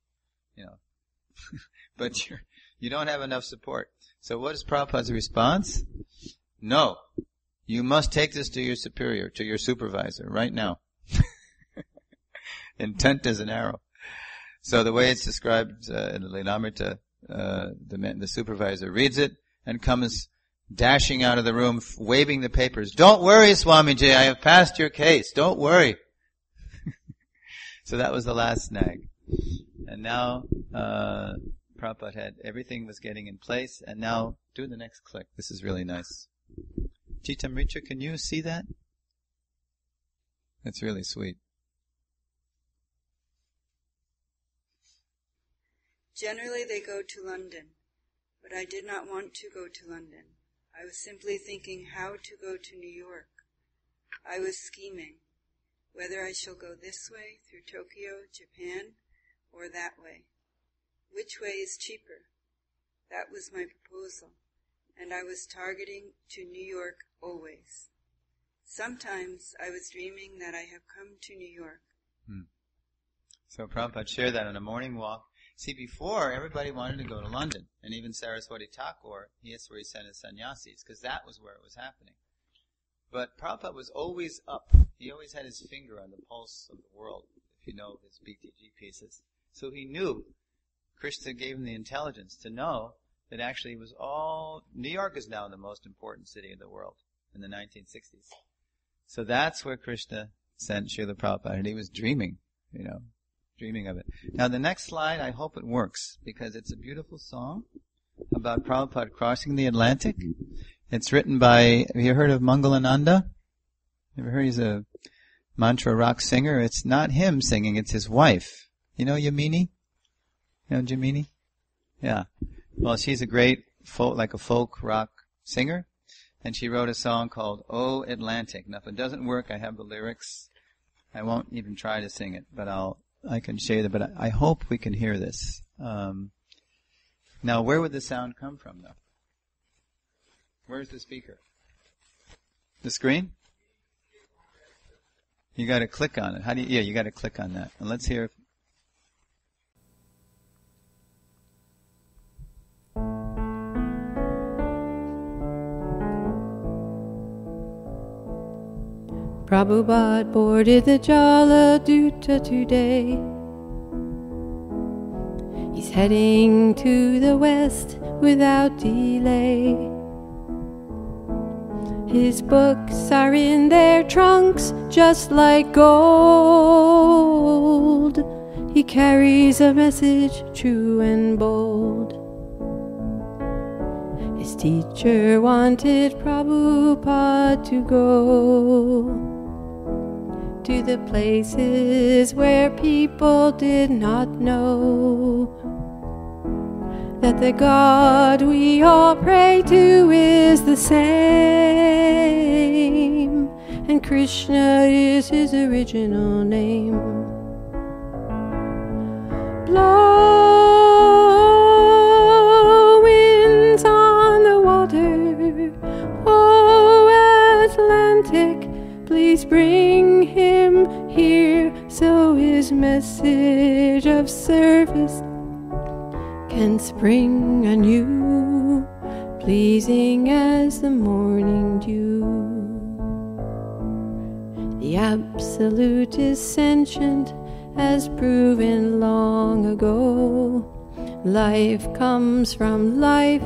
but you don't have enough support. So what is Prabhupada's response? No, you must take this to your superior, to your supervisor, right now. Intent as an arrow. So the way it's described in the Lilamrita, the supervisor reads it and comes dashing out of the room, waving the papers. Don't worry, Swamiji, I have passed your case. Don't worry. So that was the last snag. And now Prabhupada had everything was getting in place. And now do the next click. This is really nice. Chitamrita, can you see that? That's really sweet. Generally they go to London, but I did not want to go to London. I was simply thinking how to go to New York. I was scheming whether I shall go this way through Tokyo, Japan, or that way. Which way is cheaper? That was my proposal, and I was targeting to New York always. Sometimes I was dreaming that I have come to New York. So Prabhupada shared that on a morning walk. See, before, everybody wanted to go to London, and even Saraswati Thakur, that's where he sent his sannyasis, because that was where it was happening. But Prabhupada was always up. He always had his finger on the pulse of the world, if you know his BTG pieces. So he knew, Krishna gave him the intelligence to know that actually it was all, New York is now the most important city in the world in the 1960s. So that's where Krishna sent Srila Prabhupada, and he was dreaming, dreaming of it. Now the next slide, I hope it works, because it's a beautiful song about Prabhupada crossing the Atlantic. It's written by, have you heard of Mangalananda? Ever heard? He's a mantra rock singer. It's not him singing, it's his wife. You know Yamini? You know Jamini? Yeah. Well, she's a great folk rock singer, and she wrote a song called "Oh Atlantic." Now, if it doesn't work, I have the lyrics. I won't even try to sing it, but I can share that. But I hope we can hear this. Now, where would the sound come from, though? Where's the speaker? The screen? You got to click on it. How do you? Yeah, you got to click on that. And let's hear. Prabhupada boarded the Jaladuta today. He's heading to the west without delay. His books are in their trunks just like gold. He carries a message true and bold. His teacher wanted Prabhupada to go to the places where people did not know that the God we all pray to is the same, and Krishna is his original name. Blow winds on the water, oh Atlantic, please bring him here so his message of service can spring anew, pleasing as the morning dew. The Absolute is sentient, as proven long ago. Life comes from life,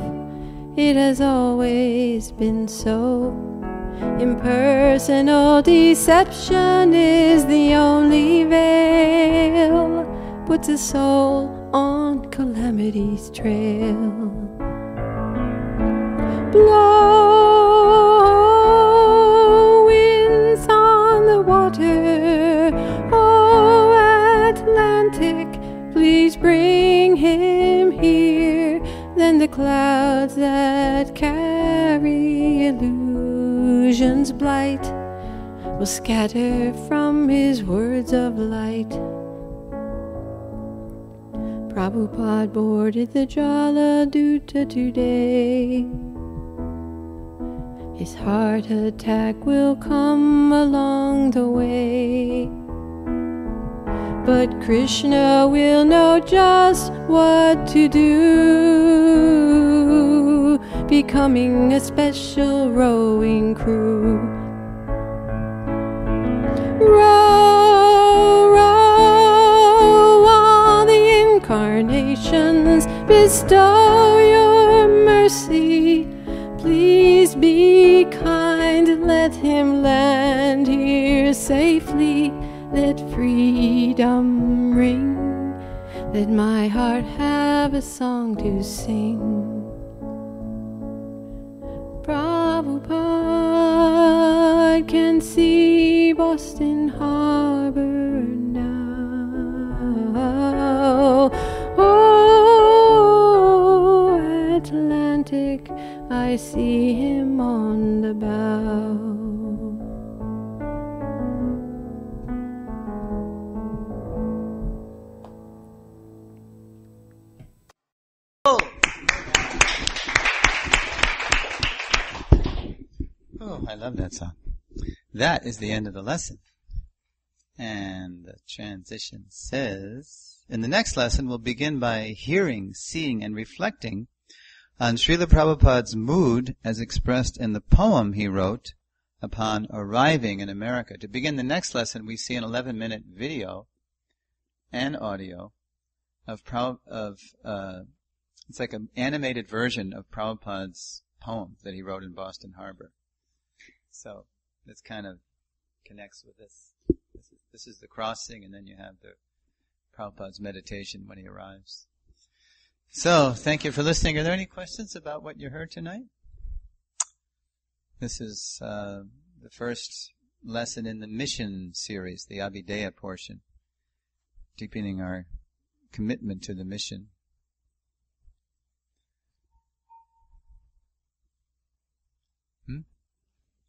it has always been so. Impersonal deception is the only veil, puts a soul on calamity's trail. Blow winds on the water, oh Atlantic, please bring him here. Then the clouds that carry illusion's blight will scatter from his words of light. Prabhupada boarded the Jaladuta today. His heart attack will come along the way, but Krishna will know just what to do, becoming a special rowing crew. Row, row, all the incarnations, bestow your mercy. Please be kind, let him land here safely. Let freedom ring, let my heart have a song to sing. Prabhupada can see Boston Harbor now. Oh, Atlantic, I see him on the bow. Oh, I love that song. That is the end of the lesson. And the transition says, in the next lesson we'll begin by hearing, seeing, and reflecting on Srila Prabhupada's mood as expressed in the poem he wrote upon arriving in America. To begin the next lesson, we see an 11-minute video and audio of it's like an animated version of Prabhupada's poem that he wrote in Boston Harbor. So this kind of connects with this. This is the crossing, and then you have the Prabhupada's meditation when he arrives. So, thank you for listening. Are there any questions about what you heard tonight? This is the first lesson in the mission series, the Abhideya portion, deepening our commitment to the mission.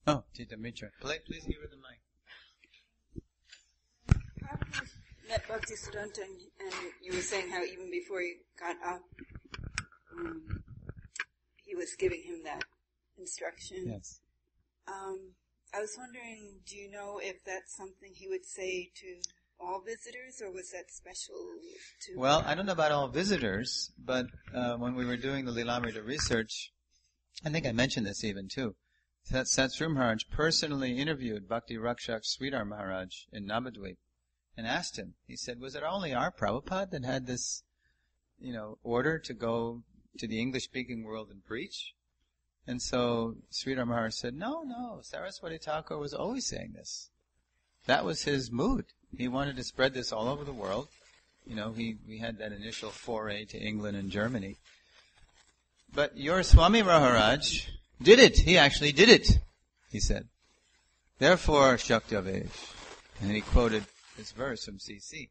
Oh, Tita Mitra, please give her the mic. Met Bhaktisiddhanta, and you were saying how even before he got up, he was giving him that instruction. Yes. I was wondering, do you know if that's something he would say to all visitors, or was that special to... Well, I don't know about all visitors, but when we were doing the Lilamrita research, I think I mentioned this even too, that Satsuru Maharaj personally interviewed Bhakti Rakshak Sridhar Maharaj in Navadvip and asked him, he said, was it only our Prabhupada that had this, order to go to the English-speaking world and preach? And so Sridhar Maharaj said, no, Saraswati Thakur was always saying this. That was his mood. He wanted to spread this all over the world. We had that initial foray to England and Germany. But your Swami Maharaj did it. He actually did it, he said. Therefore, Shakti-avesh. And he quoted this verse from CC.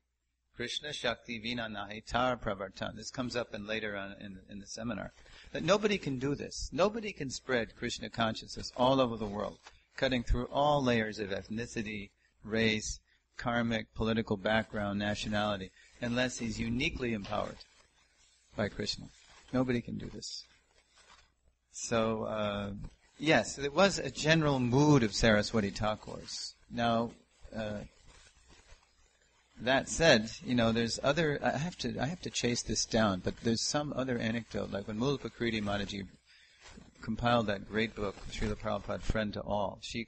Krishna Shakti Vina Nahi Tar Pravartan. This comes up later on in the seminar. That nobody can do this. Nobody can spread Krishna consciousness all over the world, cutting through all layers of ethnicity, race, karmic, political background, nationality, unless he's uniquely empowered by Krishna. Nobody can do this. So, yes, it was a general mood of Saraswati Thakur's. Now, that said, there's other. I have to chase this down, but there's some other anecdote, like when Mulapakriti Mataji compiled that great book, Srila Prabhupada, Friend to All. She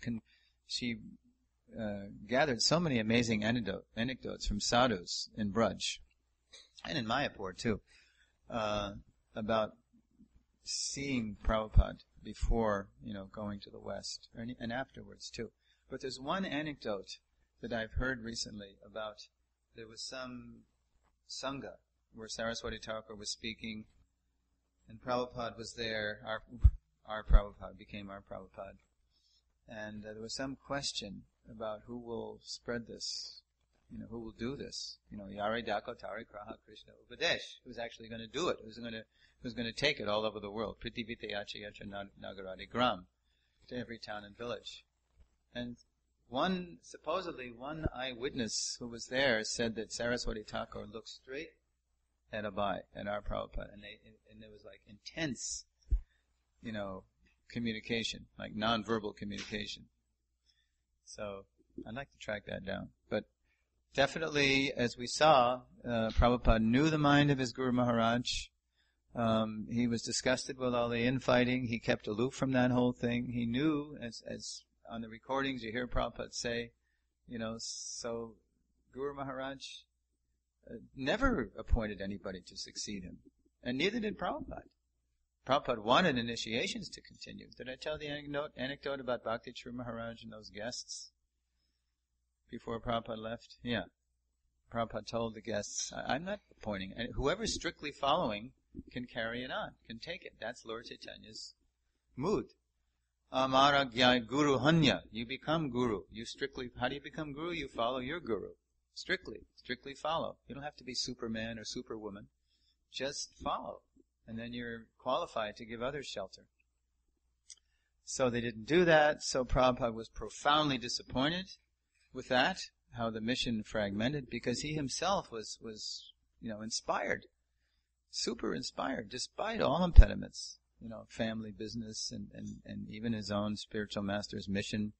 gathered so many amazing anecdotes from sadhus in Braj and in Mayapur too, about seeing Prabhupada before going to the West and afterwards too. But there's one anecdote that I've heard recently about. There was some sangha where Saraswati Thakur was speaking, and Prabhupada was there. Our Prabhupada became our Prabhupada, and there was some question about who will spread this, who will do this. Yare Dako Tari Kraha Krishna Upadesh, who's actually going to do it, who's going to take it all over the world. Pritivite Yacha Yacha Nagaradi Gram, to every town and village. And supposedly one eyewitness who was there said that Saraswati Thakur looked straight at Abai, at our Prabhupada, and there was like intense, communication, like non-verbal communication. So I'd like to track that down. But definitely, as we saw, Prabhupada knew the mind of his Guru Maharaj. He was disgusted with all the infighting. He kept aloof from that whole thing. He knew, as on the recordings you hear Prabhupada say, so Guru Maharaj never appointed anybody to succeed him. And neither did Prabhupada. Prabhupada wanted initiations to continue. Did I tell the anecdote about Bhakti Churu Maharaj and those guests before Prabhupada left? Yeah. Prabhupada told the guests, I'm not appointing. And whoever's strictly following can carry it on, can take it. That's Lord Chaitanya's mood. Amara Gyai Guru Hanya. You become Guru. How do you become Guru? You follow your Guru. Strictly follow. You don't have to be Superman or Superwoman. Just follow. And then you're qualified to give others shelter. So they didn't do that, so Prabhupada was profoundly disappointed with that, how the mission fragmented, because he himself was inspired, super inspired, despite all impediments, family, business, and even his own spiritual master's mission.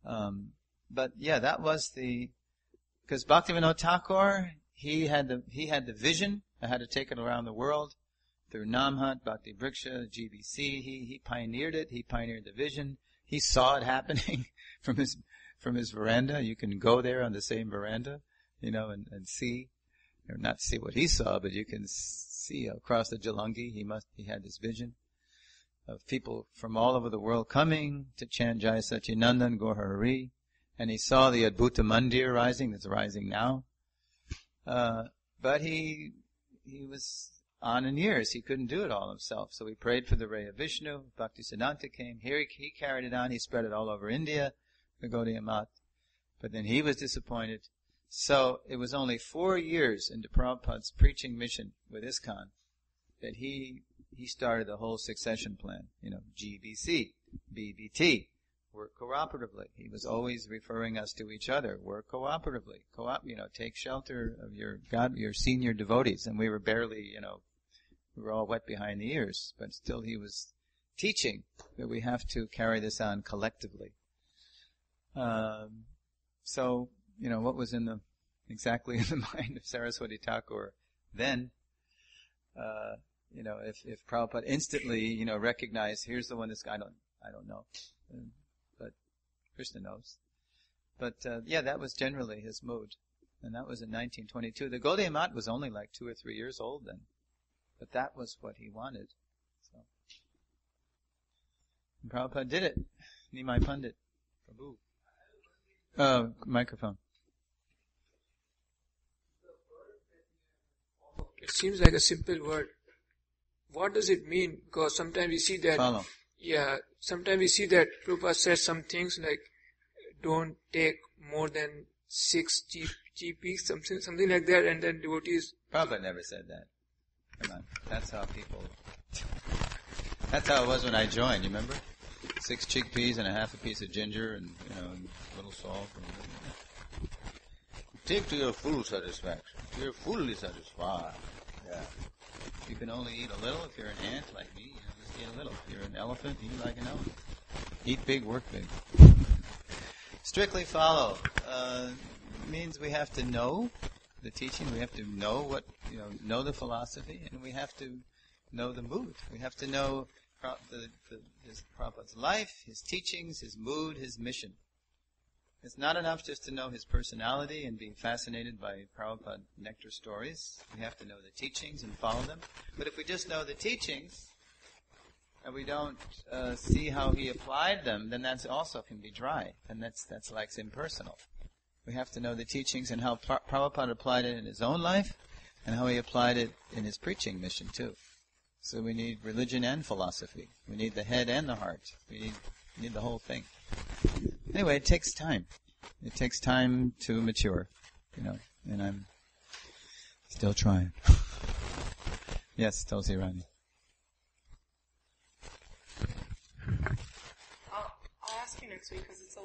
But yeah, that was because Bhaktivinoda Thakur, he had the vision of how to take it around the world through Namhat, Bhakti Vriksha, GBC. He pioneered it. He pioneered the vision. he saw it happening from his veranda. You can go there on the same veranda, and see, or not see what he saw, but you can see across the Jalangi. He had this vision of people from all over the world coming to chant Jai Satchinandan Gaur Hari, and he saw the Adbhuta Mandir rising, that's rising now. But he was on in years. He couldn't do it all himself. So he prayed for the ray of Vishnu. Bhaktisiddhanta came. Here he carried it on. He spread it all over India, the Gaudiya Math. But then he was disappointed. So it was only 4 years into Prabhupada's preaching mission with ISKCON that he started the whole succession plan. GBC, BBT, work cooperatively. He was always referring us to each other. Work cooperatively. Take shelter of your senior devotees. And we were barely, we were all wet behind the ears. But still he was teaching that we have to carry this on collectively. So, what was exactly in the mind of Saraswati Thakur then, if Prabhupada instantly, recognized, here's the one, this guy, I don't know. But Krishna knows. But, that was generally his mood. And that was in 1922. The Gaudiya Math was only like 2 or 3 years old then. But that was what he wanted. So. And Prabhupada did it. Nimai Pandit. Prabhu. Microphone. It seems like a simple word. What does it mean? Because sometimes we see that. Follow. Yeah, sometimes we see that Prabhupada says some things like, don't take more than 6 GPs, something like that, and then devotees. Prabhupada never said that. Come on, that's how it was when I joined. You remember? 6 chickpeas and a half a piece of ginger, and a little salt. Take to your full satisfaction. You're fully satisfied. Yeah. You can only eat a little. If you're an ant like me, just eat a little. If you're an elephant, eat like an elephant. Eat big, work big. Strictly follow means we have to know the teaching. We have to know know the philosophy, and we have to know the mood. We have to know his Prabhupada's life, his teachings, his mood, his mission. It's not enough just to know his personality and be fascinated by Prabhupada nectar stories. We have to know the teachings and follow them. But if we just know the teachings and we don't see how he applied them, then that also can be dry, and that's like impersonal. We have to know the teachings and how Prabhupada applied it in his own life, and how he applied it in his preaching mission too. So we need religion and philosophy. We need the head and the heart. We need the whole thing. Anyway, it takes time. It takes time to mature, and I'm still trying. Yes, Tulsi Rani. I'll ask you next week because it's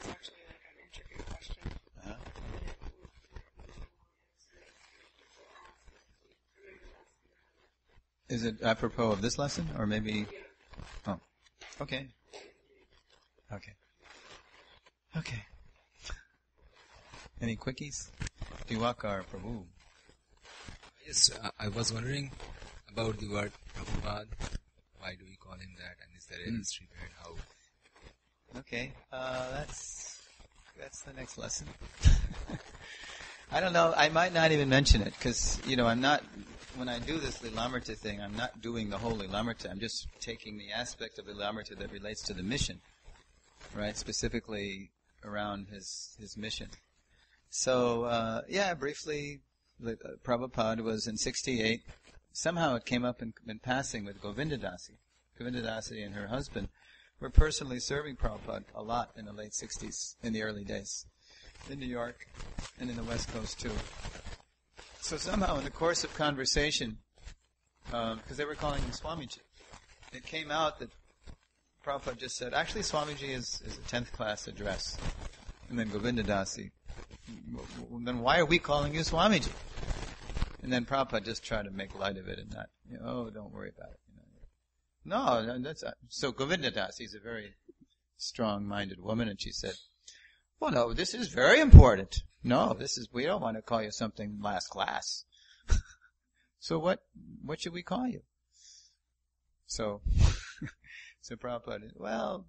actually like an intricate question. Uh-huh. Is it apropos of this lesson, or maybe? Oh, okay. Any quickies? Diwakar Prabhu. Yes, I was wondering about the word Prabhupada. Why do we call him that? And is there a history behind how? Okay, that's the next lesson. I don't know. I might not even mention it because I'm not. When I do this Lilamrita thing, I'm not doing the whole Lilamrita. I'm just taking the aspect of Lilamrita that relates to the mission, right? Specifically around his mission. So, briefly, Prabhupada was in 68. Somehow it came up in passing with Govindadasi. Govindadasi and her husband were personally serving Prabhupada a lot in the late 60s, in the early days, in New York and in the West Coast too. So somehow in the course of conversation, because they were calling him Swamiji, it came out that Prabhupada just said, actually Swamiji is a 10th class address. And then Govindadasi, then why are we calling you Swamiji? And then Prabhupada just tried to make light of it and not, don't worry about it. No, that's so Govindadasi is a very strong-minded woman, and she said, well, no, this is very important. No, we don't want to call you something last class. So what should we call you? So Prabhupada, well,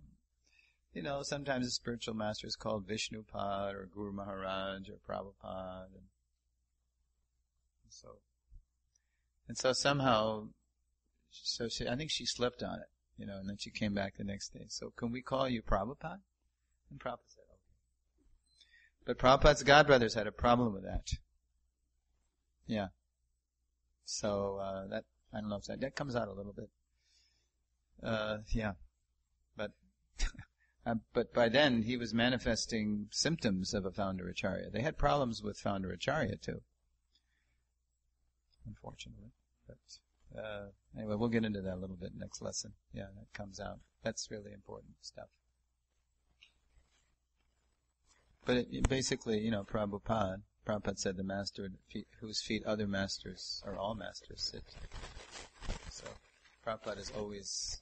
sometimes the spiritual master is called Vishnupad or Guru Maharaj or Prabhupada. And so somehow, I think she slipped on it, and then she came back the next day. So can we call you Prabhupada? And Prabhupada said, okay. But Prabhupada's godbrothers had a problem with that. Yeah. So, that, I don't know if that comes out a little bit. Yeah. But by then he was manifesting symptoms of a founder acharya. They had problems with founder acharya too. Unfortunately. But, anyway, we'll get into that a little bit next lesson. Yeah, that comes out. That's really important stuff. But basically, Prabhupada said the master whose feet other masters or all masters sit. So Prabhupada is always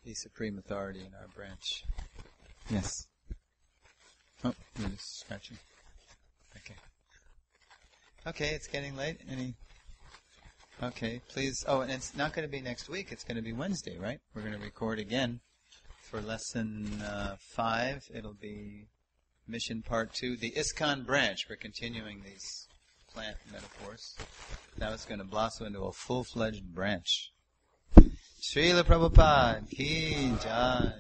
the supreme authority in our branch. Yes. Oh, you're just scratching. Okay, it's getting late. Okay, please. Oh, and it's not going to be next week. It's going to be Wednesday, right? We're going to record again for lesson 5. It'll be Mission Part 2, the ISKCON branch. We're continuing these plant metaphors. Now it's going to blossom into a full-fledged branch. Srila Prabhupada ki jai.